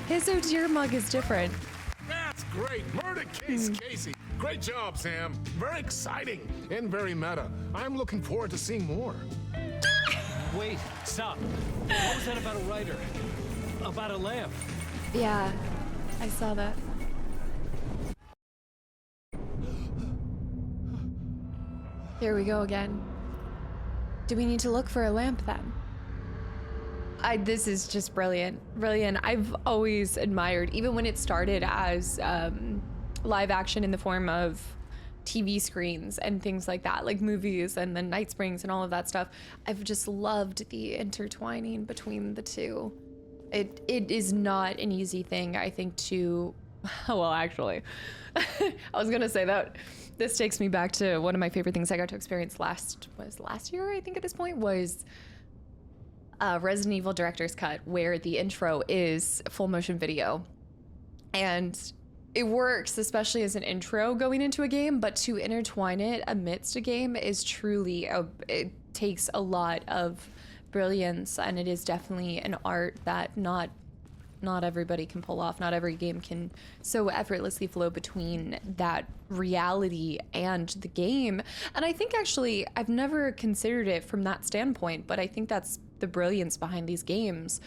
His oh dear mug is different. That's great. Murder Case Casey. Great job, Sam. Very exciting and very meta. I'm looking forward to seeing more. Wait, stop. What was that about a writer? About a lamp? Yeah, I saw that. Here we go again. Do we need to look for a lamp then? This is just brilliant. Brilliant. I've always admired, even when it started as live action in the form of TV screens and things like that, like movies and then Night Springs and all of that stuff. I've just loved the intertwining between the two. It is not an easy thing, I think, to, well, actually, I was gonna say that this takes me back to one of my favorite things I got to experience last year, I think at this point, was Resident Evil Director's Cut, where the intro is full motion video. And it works, especially as an intro going into a game, but to intertwine it amidst a game is truly it takes a lot of brilliance, and it is definitely an art that not everybody can pull off. Not every game can so effortlessly flow between that reality and the game. And I think actually I've never considered it from that standpoint, but I think that's the brilliance behind these games.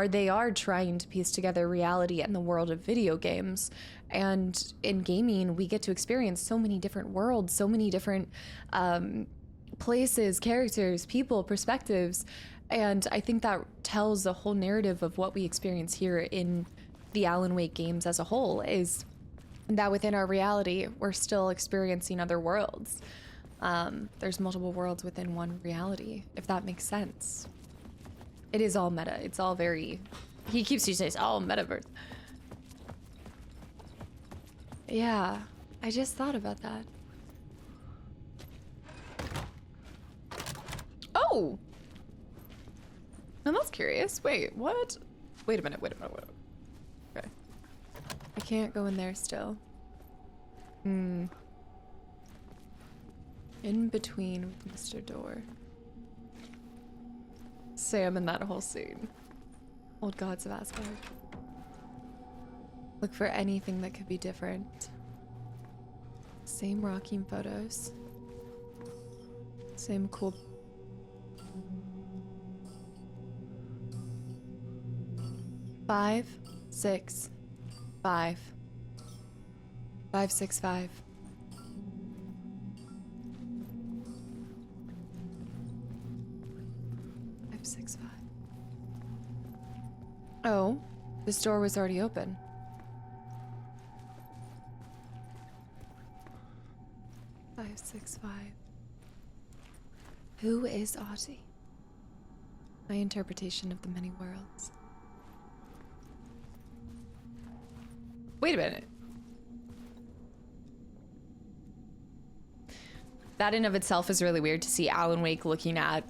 They are trying to piece together reality and the world of video games. And in gaming, we get to experience so many different worlds, so many different places, characters, people, perspectives. And I think that tells the whole narrative of what we experience here in the Alan Wake games as a whole, is that within our reality, we're still experiencing other worlds. There's multiple worlds within one reality, if that makes sense. It is all meta. It's all very... He keeps using it's all metaverse. Yeah, I just thought about that. Oh! Now that's curious. Wait, what? Wait a minute. Okay. I can't go in there still. In between with Mr. Door. Sam in that whole scene. Old Gods of Asgard. Look for anything that could be different. Same rocking photos. Same cool... 5, 6, 5. 5, 6, 5. Oh, this door was already open. Five, 6, 5. Who is Ahti? My interpretation of the many worlds. Wait a minute. That in of itself is really weird to see Alan Wake looking at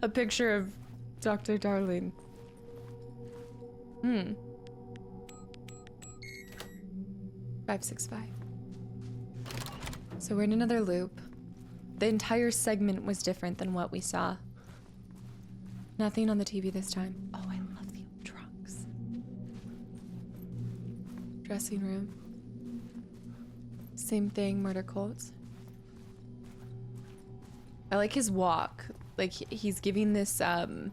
a picture of Dr. Darling. 5, 6, 5. So we're in another loop. The entire segment was different than what we saw. Nothing on the TV this time. Oh, I love the trunks. Dressing room. Same thing, murder cults. I like his walk. Like, he's giving this, I don't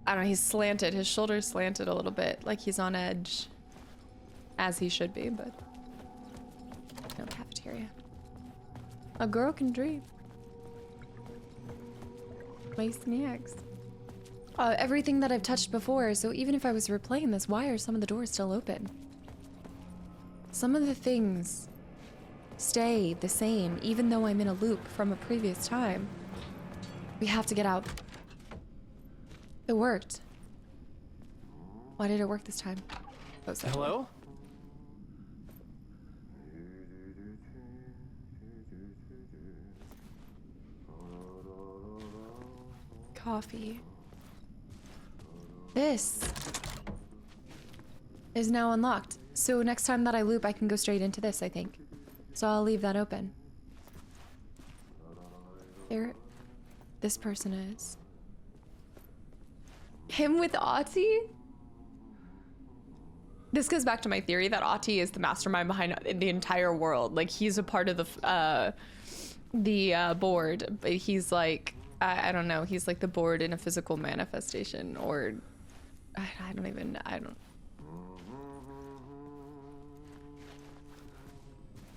know, he's slanted. His shoulders slanted a little bit. Like he's on edge. As he should be, but... No cafeteria. A girl can dream. My snacks. Everything that I've touched before, so even if I was replaying this, why are some of the doors still open? Some of the things stay the same, even though I'm in a loop from a previous time. We have to get out. It worked. Why did it work this time? Oh, sorry. Hello? Coffee. This is now unlocked. So next time that I loop, I can go straight into this, I think. So I'll leave that open. Here, this person is. Him with Ahti? This goes back to my theory that Ahti is the mastermind behind the entire world. Like, he's a part of the board, but he's like, I don't know, he's like the board in a physical manifestation, or I don't.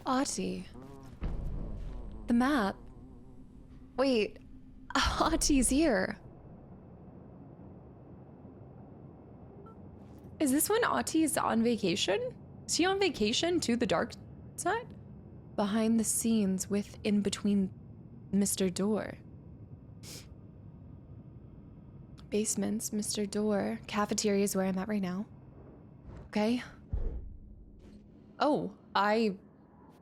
Ahti. The map. Wait, Ahti's here. Is this when Ahti's on vacation? Is he on vacation to the dark side? Behind the scenes with in between Mr. Door. Basements, Mr. Door. Cafeteria is where I'm at right now. Okay. Oh, I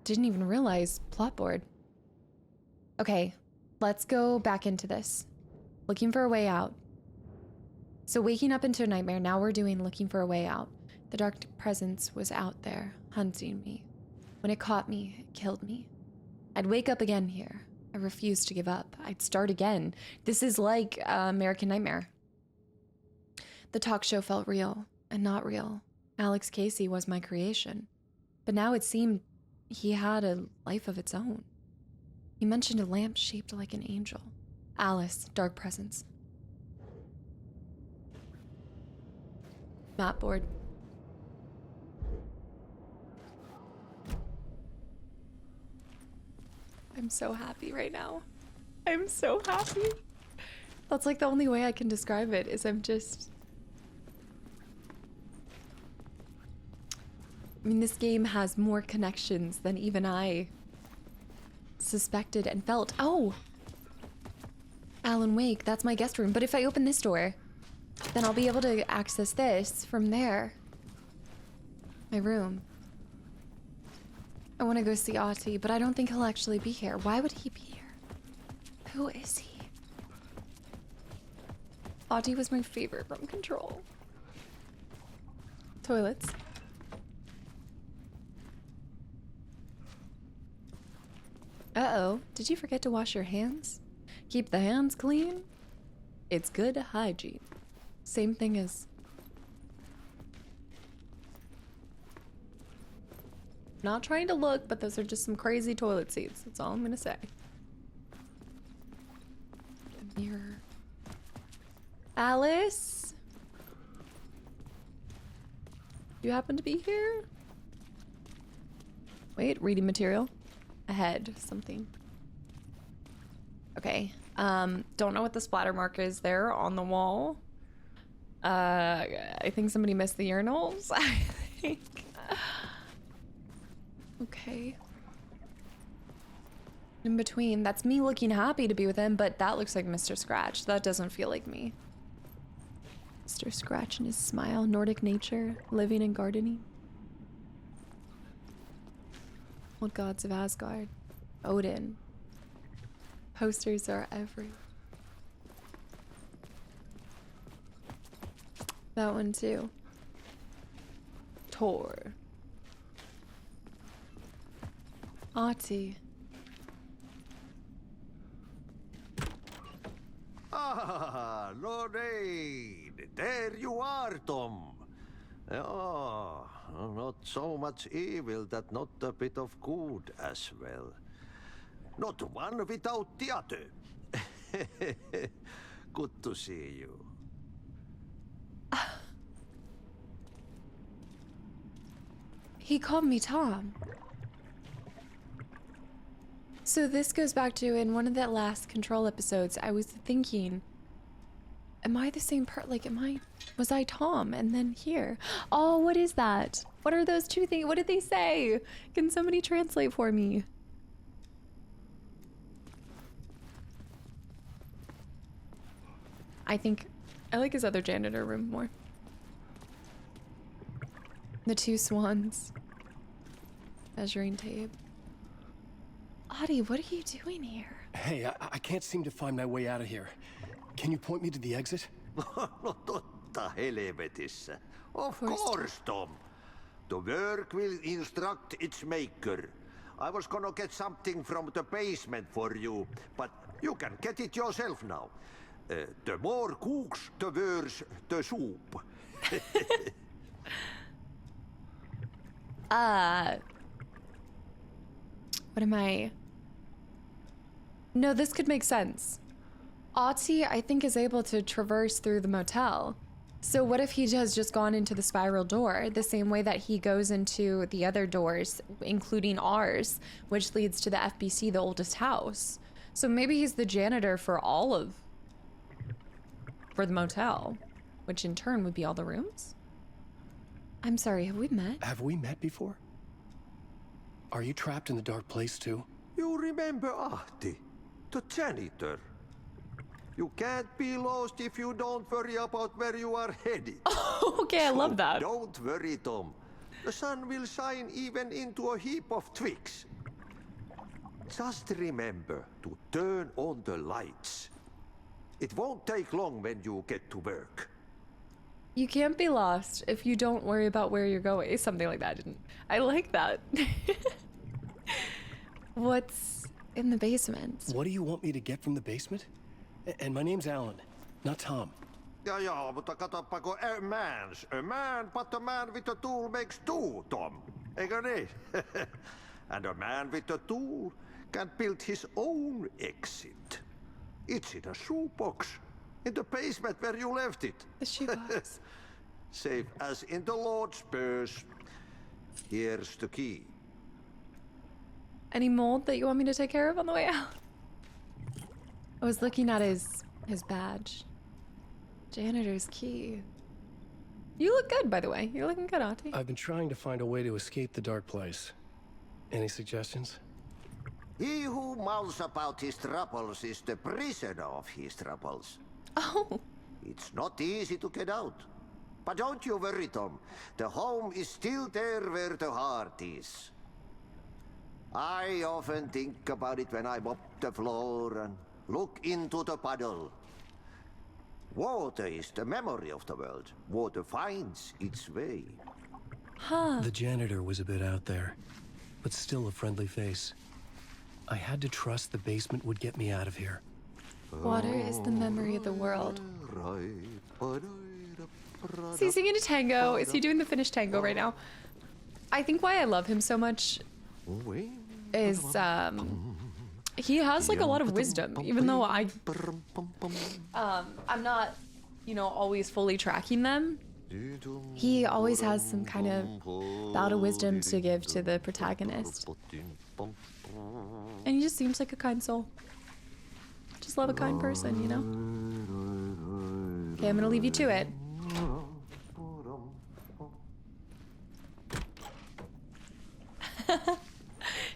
didn't even realize plot board. Okay, let's go back into this. Looking for a way out. So waking up into a nightmare, now we're doing looking for a way out. The dark presence was out there, hunting me. When it caught me, it killed me. I'd wake up again here. I refused to give up. I'd start again. This is like American Nightmare. The talk show felt real and not real. Alex Casey was my creation. But now it seemed he had a life of its own. He mentioned a lamp shaped like an angel. Alice, dark presence. Map board. I'm so happy right now. I'm so happy. That's like the only way I can describe it is I mean, this game has more connections than even I suspected and felt. Oh! Alan Wake, that's my guest room. But if I open this door, then I'll be able to access this from there. My room. I want to go see Ahti, but I don't think he'll actually be here. Why would he be here? Who is he? Ahti was my favorite from Control. Toilets. Uh-oh, did you forget to wash your hands? Keep the hands clean? It's good hygiene. Same thing as... Not trying to look, but those are just some crazy toilet seats. That's all I'm gonna say. The mirror. Alice? You happen to be here? Wait, reading material. Ahead, something. Okay. Don't know what the splatter mark is there on the wall. I think somebody missed the urinals. I think. Okay. In between, that's me looking happy to be with him, but that looks like Mr. Scratch. That doesn't feel like me. Mr. Scratch and his smile, Nordic nature, living and gardening. Old Gods of Asgard, Odin. Posters are everywhere. That one too. Thor. Ahti. Ah, Lorraine! There you are, Tom. Oh, not so much evil that not a bit of good as well. Not one without the other. Good to see you. He called me Tom. So this goes back to in one of the last Control episodes, I was thinking, am I the same like, was I Tom? And then here, oh, what is that? What are those two things? What did they say? Can somebody translate for me? I think I like his other janitor room more. The two swans. Measuring tape. Ahti, what are you doing here? Hey, I can't seem to find my way out of here. Can you point me to the exit? No totta helvetissä. Of course, Tom. The work will instruct its maker. I was gonna get something from the basement for you, but you can get it yourself now. The more cooks, the worse the soup. What am I? No, this could make sense. Ahti, I think, is able to traverse through the motel. So what if he has just gone into the spiral door the same way that he goes into the other doors, including ours, which leads to the FBC, the oldest house. So maybe he's the janitor for the motel, which in turn would be all the rooms? I'm sorry, have we met? Have we met before? Are you trapped in the dark place too? You remember Ahti, the janitor. You can't be lost if you don't worry about where you are headed. Okay, I love that. Don't worry, Tom. The sun will shine even into a heap of twigs. Just remember to turn on the lights. It won't take long when you get to work. You can't be lost if you don't worry about where you're going. Something like that. I like that. What's in the basement? What do you want me to get from the basement? And my name's Alan, not Tom. Ja, mutta katoppa kun a man, but a man with a tool makes two, Tom. Eikö niin? And a man with a tool can build his own exit. It's in a shoebox. In the basement where you left it. The shoebox. Safe as in the Lord's purse. Here's the key. Any mold that you want me to take care of on the way out? I was looking at his badge. Janitor's key. You look good, by the way. You're looking good, Ahti. I've been trying to find a way to escape the dark place. Any suggestions? He who mouths about his troubles is the prisoner of his troubles. Oh. It's not easy to get out. But don't you worry, Tom. The home is still there where the heart is. I often think about it when I mop the floor and look into the puddle. Water is the memory of the world. Water finds its way. Huh. The janitor was a bit out there, but still a friendly face. I had to trust the basement would get me out of here. Water is the memory of the world. Is he singing a tango? Is he doing the Finnish tango right now? I think why I love him so much is he has like a lot of wisdom, even though I'm not, you know, always fully tracking them. He always has some kind of bout of wisdom to give to the protagonist. And he just seems like a kind soul. Just love a kind person, you know? Okay, I'm gonna leave you to it.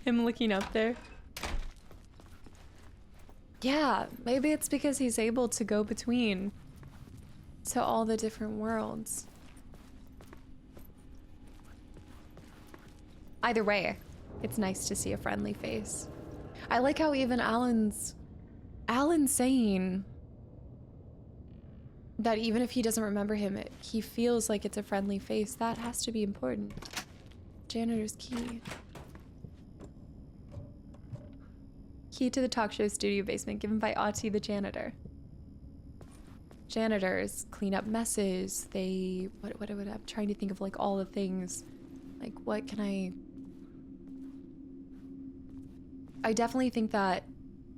Him looking up there. Yeah, maybe it's because he's able to go between to all the different worlds. Either way, it's nice to see a friendly face. I like how even Alan's saying that even if he doesn't remember him, he feels like it's a friendly face. That has to be important. Janitor's key. Key to the talk show studio basement given by Ahti the janitor. Janitors clean up messes. They what I'm trying to think of like all the things. Like what can I definitely think that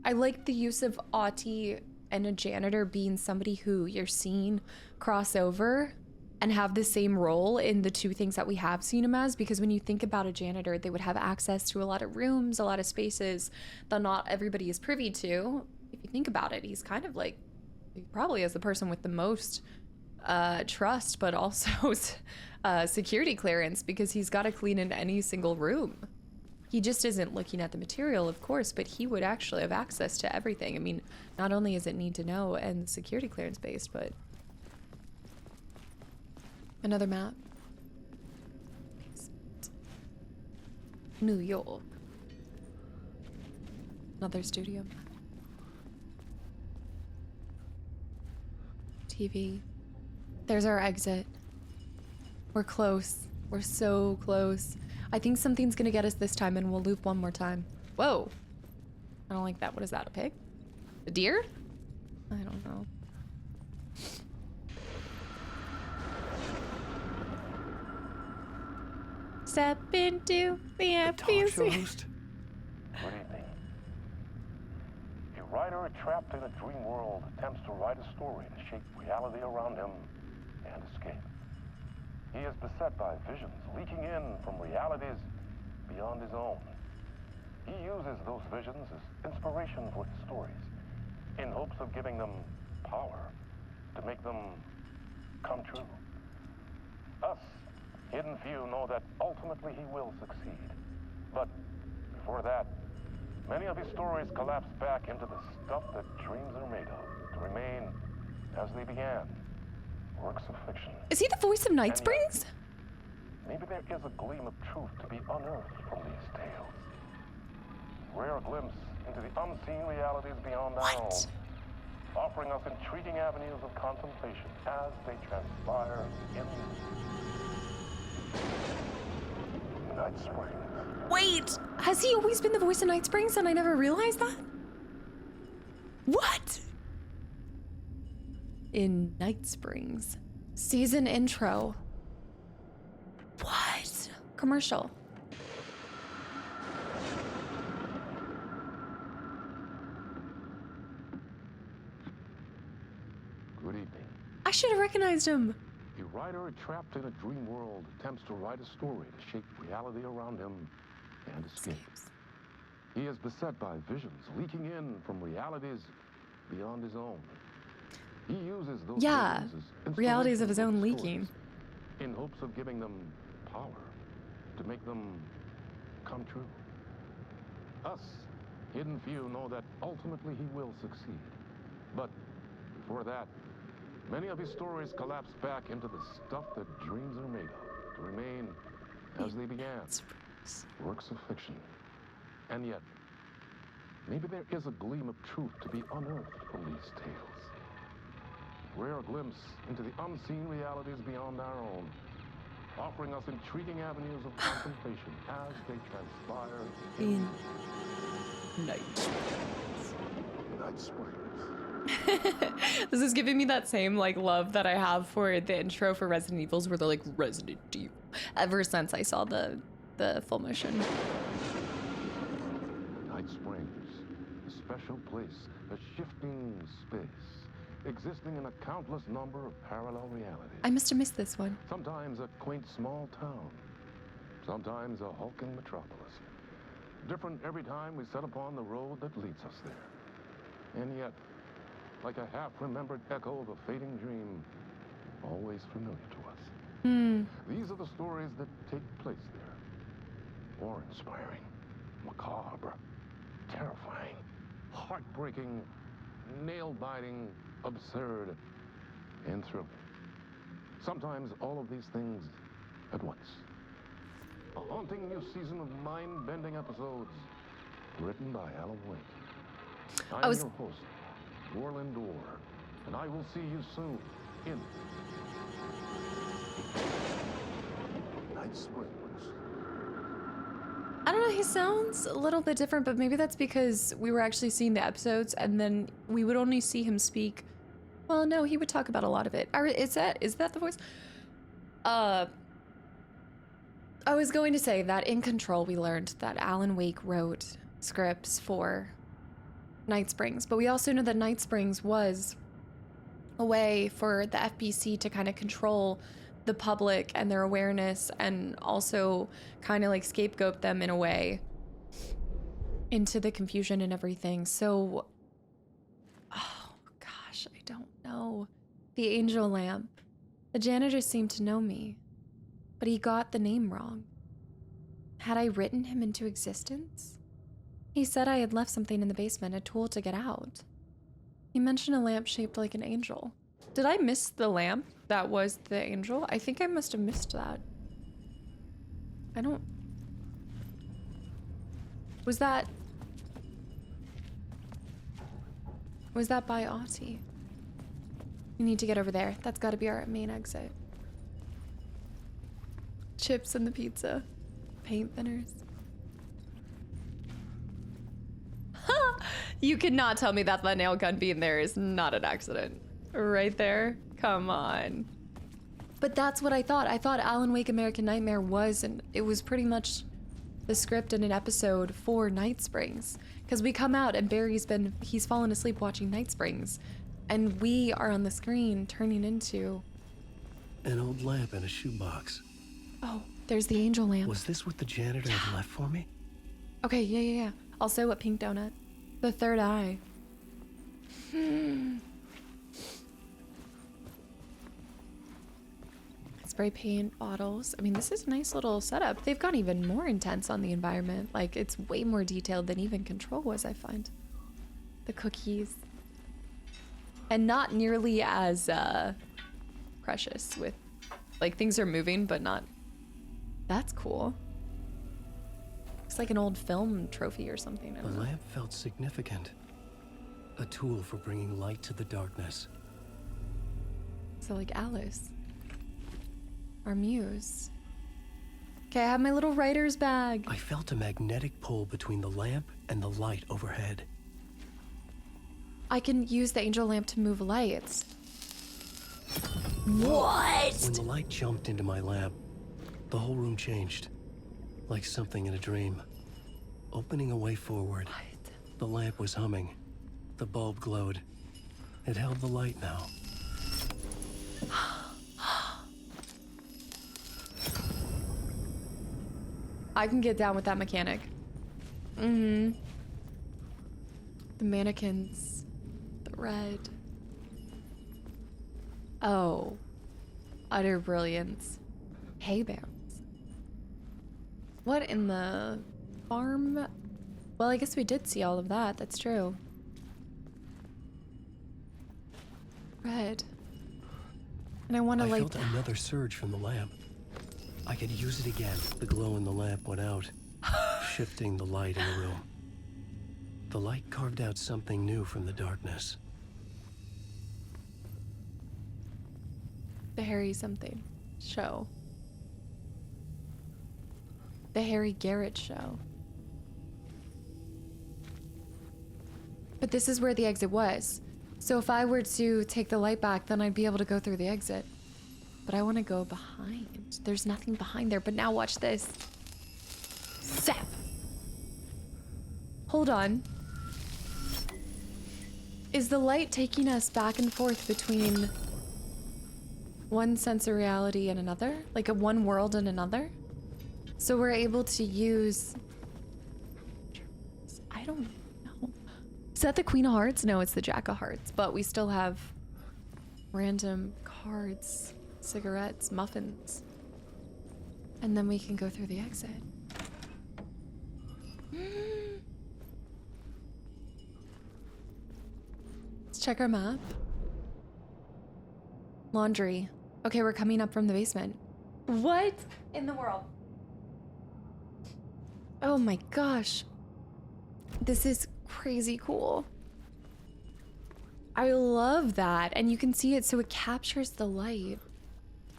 I like the use of Ahti and a janitor being somebody who you're seeing cross over and have the same role in the two things that we have seen him as, because when you think about a janitor, they would have access to a lot of rooms, a lot of spaces that not everybody is privy to. If you think about it, he's kind of like, he probably is the person with the most trust, but also security clearance, because he's got to clean in any single room. He just isn't looking at the material, of course, but he would actually have access to everything. I mean, not only is it need to know and security clearance based, but another map. New York. Another studio. TV. There's our exit. We're close. We're so close. I think something's gonna get us this time, and we'll loop one more time. Whoa. I don't like that. What is that, a pig? A deer? I don't know. Step into the FPC. Good evening. A writer trapped in a dream world attempts to write a story to shape reality around him and escape. He is beset by visions leaking in from realities beyond his own. He uses those visions as inspiration for his stories, in hopes of giving them power to make them come true. Us, hidden few, know that ultimately he will succeed. But before that, many of his stories collapse back into the stuff that dreams are made of, to remain as they began. Works of fiction. Is he the voice of Night Springs? Maybe there is a gleam of truth to be unearthed from these tales. Rare glimpse into the unseen realities beyond our own. offering us intriguing avenues of contemplation as they transpire in Night Springs. Wait, has he always been the voice of Night Springs and I never realized that? What? In Night Springs. Season intro. What? Commercial. Good evening. I should have recognized him. A writer trapped in a dream world attempts to write a story to shape reality around him and escape. He is beset by visions leaking in from realities beyond his own. He uses those visions as realities of his own stories leaking. in hopes of giving them power to make them come true. Us, hidden few, know that ultimately he will succeed. But before that, many of his stories collapse back into the stuff that dreams are made of, to remain as they began, works of fiction. And yet, maybe there is a gleam of truth to be unearthed from these tales. A rare glimpse into the unseen realities beyond our own, offering us intriguing avenues of contemplation as they transpire in Night Springs. This is giving me that same like love that I have for the intro for Resident Evils, where they're like Resident Evil, ever since I saw the full motion. Night Springs, a special place, a shifting space, existing in a countless number of parallel realities. I must have missed this one. Sometimes a quaint small town, sometimes a hulking metropolis. Different every time we set upon the road that leads us there. And yet, like a half-remembered echo of a fading dream, always familiar to us. These are the stories that take place there. Awe-inspiring, macabre, terrifying, heartbreaking, nail-biting, absurd, and thrilling. Sometimes all of these things at once. A haunting new season of mind-bending episodes written by Alan Wake. I'm your host, Warland Orr, and I will see you soon in Night Springs. I don't know, he sounds a little bit different, but maybe that's because we were actually seeing the episodes and then we would only see him speak. Well, no, he would talk about a lot of it. Is that the voice? I was going to say that in Control we learned that Alan Wake wrote scripts for Night Springs, but we also know that Night Springs was a way for the FBC to kind of control the public and their awareness, and also kind of like scapegoat them in a way into the confusion and everything. So, oh gosh, I don't know. The angel lamp. The janitor seemed to know me, but he got the name wrong. Had I written him into existence? He said I had left something in the basement, a tool to get out. He mentioned a lamp shaped like an angel. Did I miss the lamp that was the angel? I think I must have missed that. I don't... Was that by Ahti? We need to get over there. That's gotta be our main exit. Chips and the pizza. Paint thinners. You cannot tell me that the nail gun being there is not an accident. Right there? Come on. But that's what I thought. I thought Alan Wake American Nightmare was, and it was pretty much the script in an episode for Night Springs. Because we come out and he's fallen asleep watching Night Springs. And we are on the screen turning into... an old lamp in a shoebox. Oh, there's the angel lamp. Was this what the janitor had left for me? Okay, yeah. Also a pink donut. The third eye. Spray paint bottles. I mean, this is a nice little setup. They've gone even more intense on the environment. Like, it's way more detailed than even Control was, I find. The cookies. And not nearly as precious with, like, things are moving, but not... That's cool. Looks like an old film trophy or something. I don't know. The lamp felt significant. A tool for bringing light to the darkness. So like Alice. Our muse. Okay, I have my little writer's bag. I felt a magnetic pull between the lamp and the light overhead. I can use the angel lamp to move lights. What? When the light jumped into my lamp, the whole room changed. Like something in a dream. Opening a way forward. What? The lamp was humming. The bulb glowed. It held the light now. I can get down with that mechanic. Mm-hmm. The mannequins. The red. Oh. Utter brilliance. Hay bales. What in the farm? Well, I guess we did see all of that. That's true. Red. And I want to I felt another surge from the lamp. I could use it again. The glow in the lamp went out, shifting the light in the room. The light carved out something new from the darkness. The Harry something show. The Harry Garrett show. But this is where the exit was. So if I were to take the light back, then I'd be able to go through the exit. But I want to go behind. There's nothing behind there, but now watch this. Zap! Hold on. Is the light taking us back and forth between one sense of reality and another? Like a one world and another? So we're able to use... I don't know. Is that the Queen of Hearts? No, it's the Jack of Hearts. But we still have random cards, cigarettes, muffins. And then we can go through the exit. Let's check our map. Laundry. Okay, we're coming up from the basement. What in the world? Oh my gosh. This is crazy cool. I love that. And you can see it so it captures the light.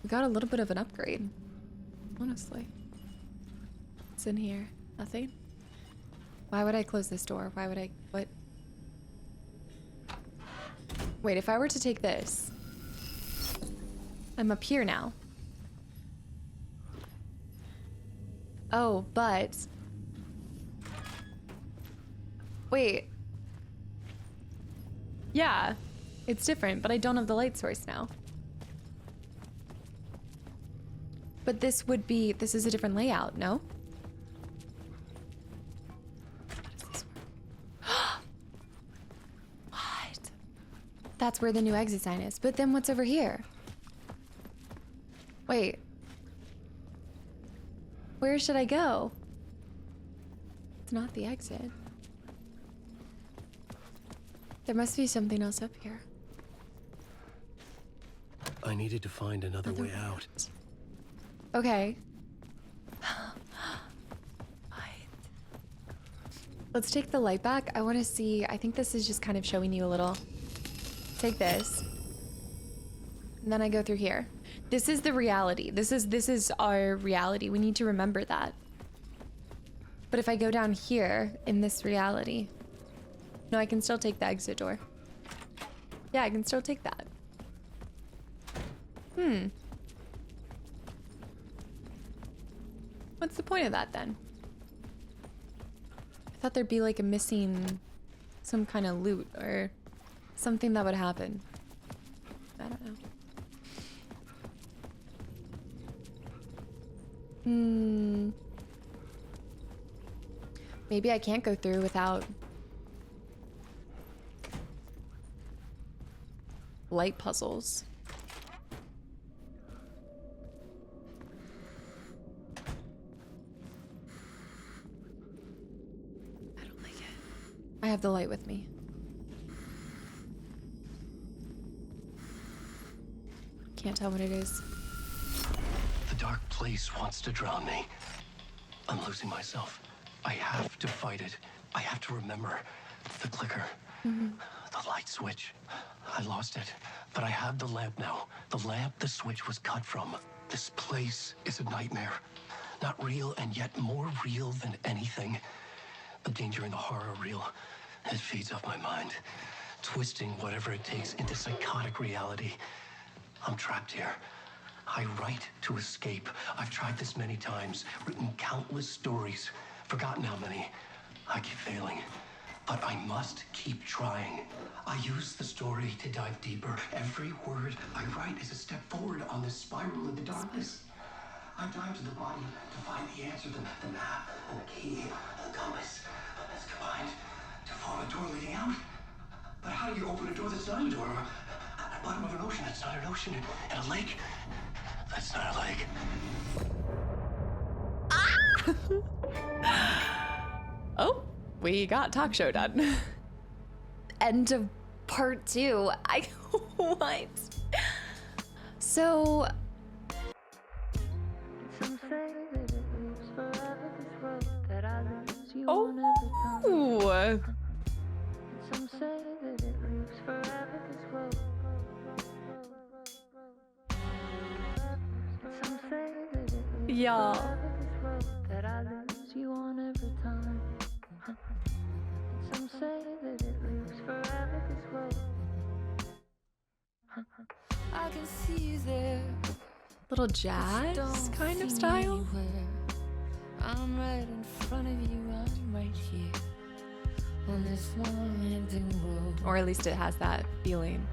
We got a little bit of an upgrade. Honestly. What's in here? Nothing? Why would I close this door? Why would I... What? Wait, if I were to take this... I'm up here now. Oh, but... Wait. Yeah, it's different, but I don't have the light source now. But this would be... This is a different layout, no? What? That's where the new exit sign is. But then what's over here? Wait. Where should I go? It's not the exit. There must be something else up here. I needed to find another way out. Okay. Let's take the light back. I want to see. I think this is just kind of showing you a little. Take this. And then I go through here. This is the reality. This is our reality. We need to remember that. But if I go down here in this reality. No, I can still take the exit door. Yeah, I can still take that. What's the point of that then? I thought there'd be like a missing, some kind of loot or something that would happen. I don't know. Maybe I can't go through without light puzzles. I don't like it. I have the light with me. Can't tell what it is. The dark place wants to drown me. I'm losing myself. I have to fight it. I have to remember the clicker. The The light switch. I lost it, but I have the lamp now. The lamp the switch was cut from. This place is a nightmare. Not real, and yet more real than anything. The danger and the horror real. It feeds off my mind, twisting whatever it takes into psychotic reality. I'm trapped here. I write to escape. I've tried this many times, written countless stories, forgotten how many. I keep failing, but I must keep trying. I use the story to dive deeper. Every word I write is a step forward on this spiral of the darkness. I dive to the body to find the answer, the map, and the key, and the compass. That's combined to form a door leading out. But how do you open a door that's not a door? At the bottom of an ocean that's not an ocean, and a lake that's not a lake. Oh, we got talk show done. End of part 2. What? So oh. Some say that it lives forever this road. Some say that it lives Y'all. forever this road that I lose you on every time. Some say that it lives forever this road. I can see you there. Little jazz kind of style. I'm right in front of you, I'm right here on this winding road. Or at least it has that feeling.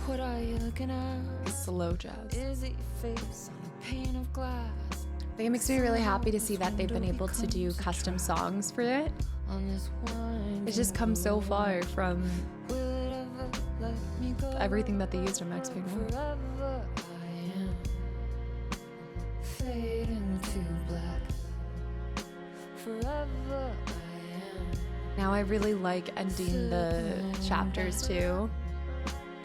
What are you looking at? Slow jazz. Is it your face on a pane of glass? I think it makes me really happy to see that they've been able to do custom songs for it. On this It's just come so far from will it ever let me go? everything that they used on Max Payne 1. Forever I am fading to black. Forever I am. Now I really like ending the chapters too.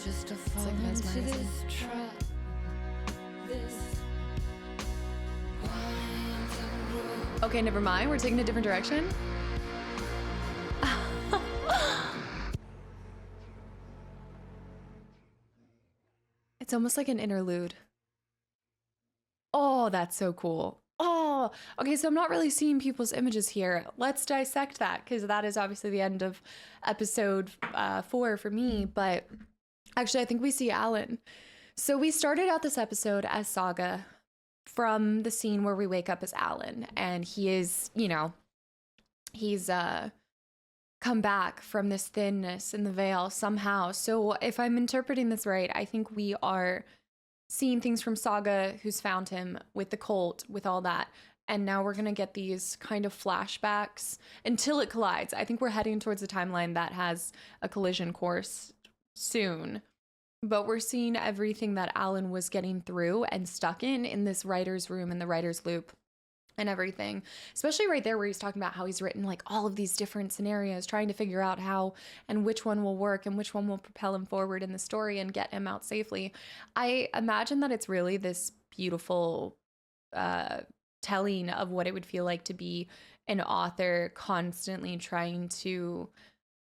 Just to It's fall like into mesmerizing. this trap. This winding road. Okay, never mind. We're taking a different direction. It's almost like an interlude. Oh, that's so cool. Oh, okay, so I'm not really seeing people's images here. Let's dissect that, because that is obviously the end of episode 4 for me, but actually I think we see Alan. So we started out this episode as Saga from the scene where we wake up as Alan, and he is, you know, he's come back from this thinness in the veil somehow. So if I'm interpreting this right, I think we are seeing things from Saga, who's found him with the cult, with all that. And now we're going to get these kind of flashbacks until it collides. I think we're heading towards a timeline that has a collision course soon. But we're seeing everything that Alan was getting through and stuck in this writer's room, in the writer's loop and everything. Especially right there where he's talking about how he's written like all of these different scenarios, trying to figure out how and which one will work and which one will propel him forward in the story and get him out safely. I imagine that it's really this beautiful telling of what it would feel like to be an author constantly trying to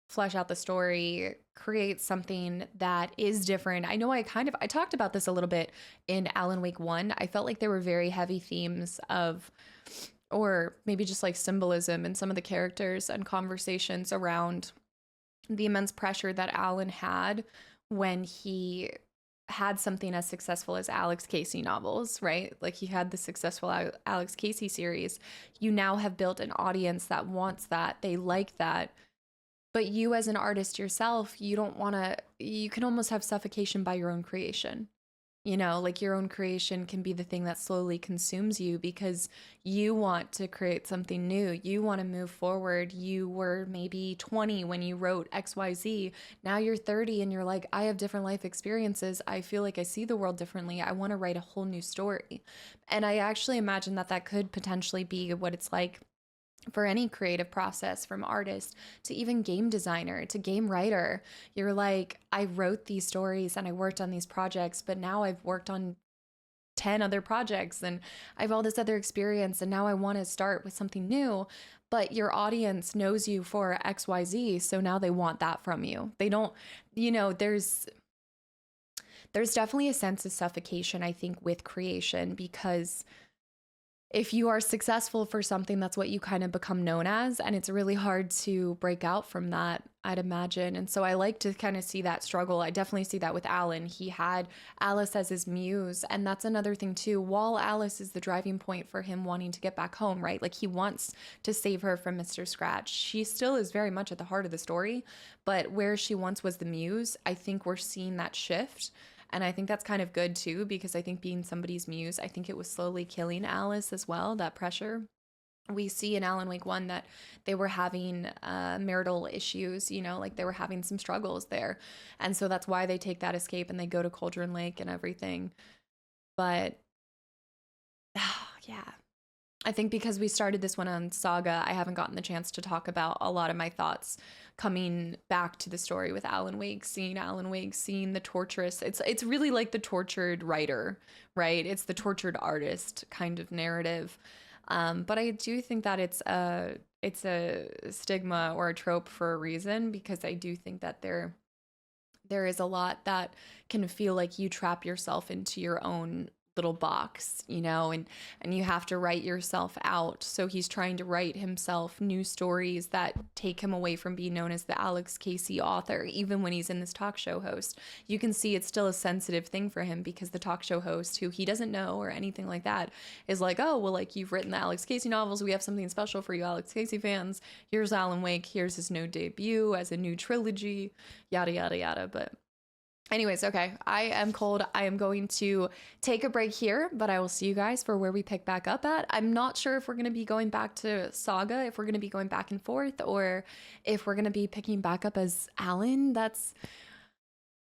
flesh out the story, create something that is different. I know I talked about this a little bit in Alan Wake 1. I felt like there were very heavy themes of, or maybe just like symbolism in some of the characters and conversations around the immense pressure that Alan had when he had something as successful as Alex Casey novels, right? Like he had the successful Alex Casey series. You now have built an audience that wants that. They like that. But you as an artist yourself, you don't want to, you can almost have suffocation by your own creation. You know, like your own creation can be the thing that slowly consumes you because you want to create something new. You want to move forward. You were maybe 20 when you wrote XYZ. Now you're 30 and you're like, I have different life experiences. I feel like I see the world differently. I want to write a whole new story. And I actually imagine that that could potentially be what it's like for any creative process, from artist to even game designer to game writer. You're like, I wrote these stories and I worked on these projects, but now I've worked on 10 other projects and I have all this other experience and now I want to start with something new. But your audience knows you for XYZ, so now they want that from you. They don't, you know, there's definitely a sense of suffocation, I think, with creation, because if you are successful for something, that's what you kind of become known as. And it's really hard to break out from that, I'd imagine. And so I like to kind of see that struggle. I definitely see that with Alan. He had Alice as his muse. And that's another thing too. While Alice is the driving point for him wanting to get back home, right? Like he wants to save her from Mr. Scratch. She still is very much at the heart of the story. But where she once was the muse, I think we're seeing that shift. And I think that's kind of good too, because I think being somebody's muse, I think it was slowly killing Alice as well, that pressure. We see in Alan Wake 1 that they were having marital issues, you know, like they were having some struggles there. And so that's why they take that escape and they go to Cauldron Lake and everything. But yeah, I think because we started this one on Saga, I haven't gotten the chance to talk about a lot of my thoughts coming back to the story with Alan Wake, seeing the torturous. It's really like the tortured writer, right? It's the tortured artist kind of narrative. But I do think that it's a stigma or a trope for a reason, because I do think that there is a lot that can feel like you trap yourself into your own little box, you know, and you have to write yourself out. So he's trying to write himself new stories that take him away from being known as the Alex Casey author. Even when he's in this talk show host, you can see it's still a sensitive thing for him, because the talk show host, who he doesn't know or anything like that, is like, oh, well, like, you've written the Alex Casey novels, we have something special for you Alex Casey fans. Here's Alan Wake, here's his new debut as a new trilogy, yada yada yada. But anyways, okay, I am cold. I am going to take a break here, but I will see you guys for where we pick back up at. I'm not sure if we're going to be going back to Saga, if we're going to be going back and forth, or if we're going to be picking back up as Alan. That's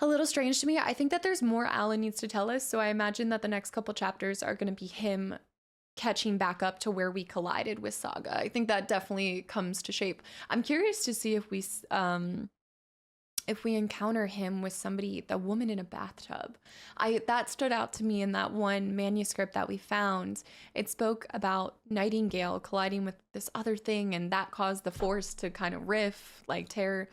a little strange to me. I think that there's more Alan needs to tell us, so I imagine that the next couple chapters are going to be him catching back up to where we collided with Saga. I think that definitely comes to shape. I'm curious to see if we encounter him with somebody, the woman in a bathtub. That stood out to me in that one manuscript that we found. It spoke about Nightingale colliding with this other thing, and that caused the force to kind of tear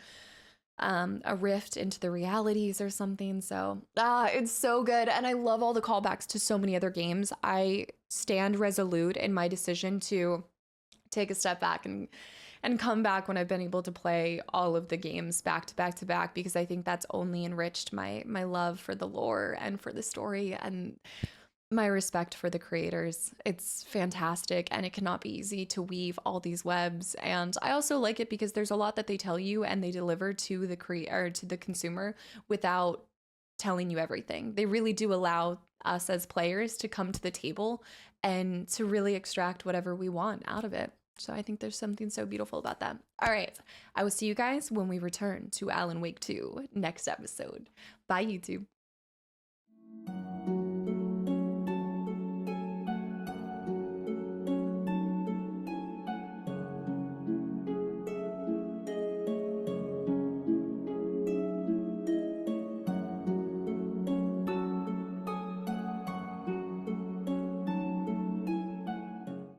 a rift into the realities or something. So it's so good, and I love all the callbacks to so many other games. I stand resolute in my decision to take a step back and come back when I've been able to play all of the games back to back to back, because I think that's only enriched my love for the lore and for the story and my respect for the creators. It's fantastic, and it cannot be easy to weave all these webs. And I also like it because there's a lot that they tell you and they deliver to the creator, to the consumer, without telling you everything. They really do allow us as players to come to the table and to really extract whatever we want out of it. So I think there's something so beautiful about that. All right, I will see you guys when we return to Alan Wake 2 next episode. Bye, YouTube.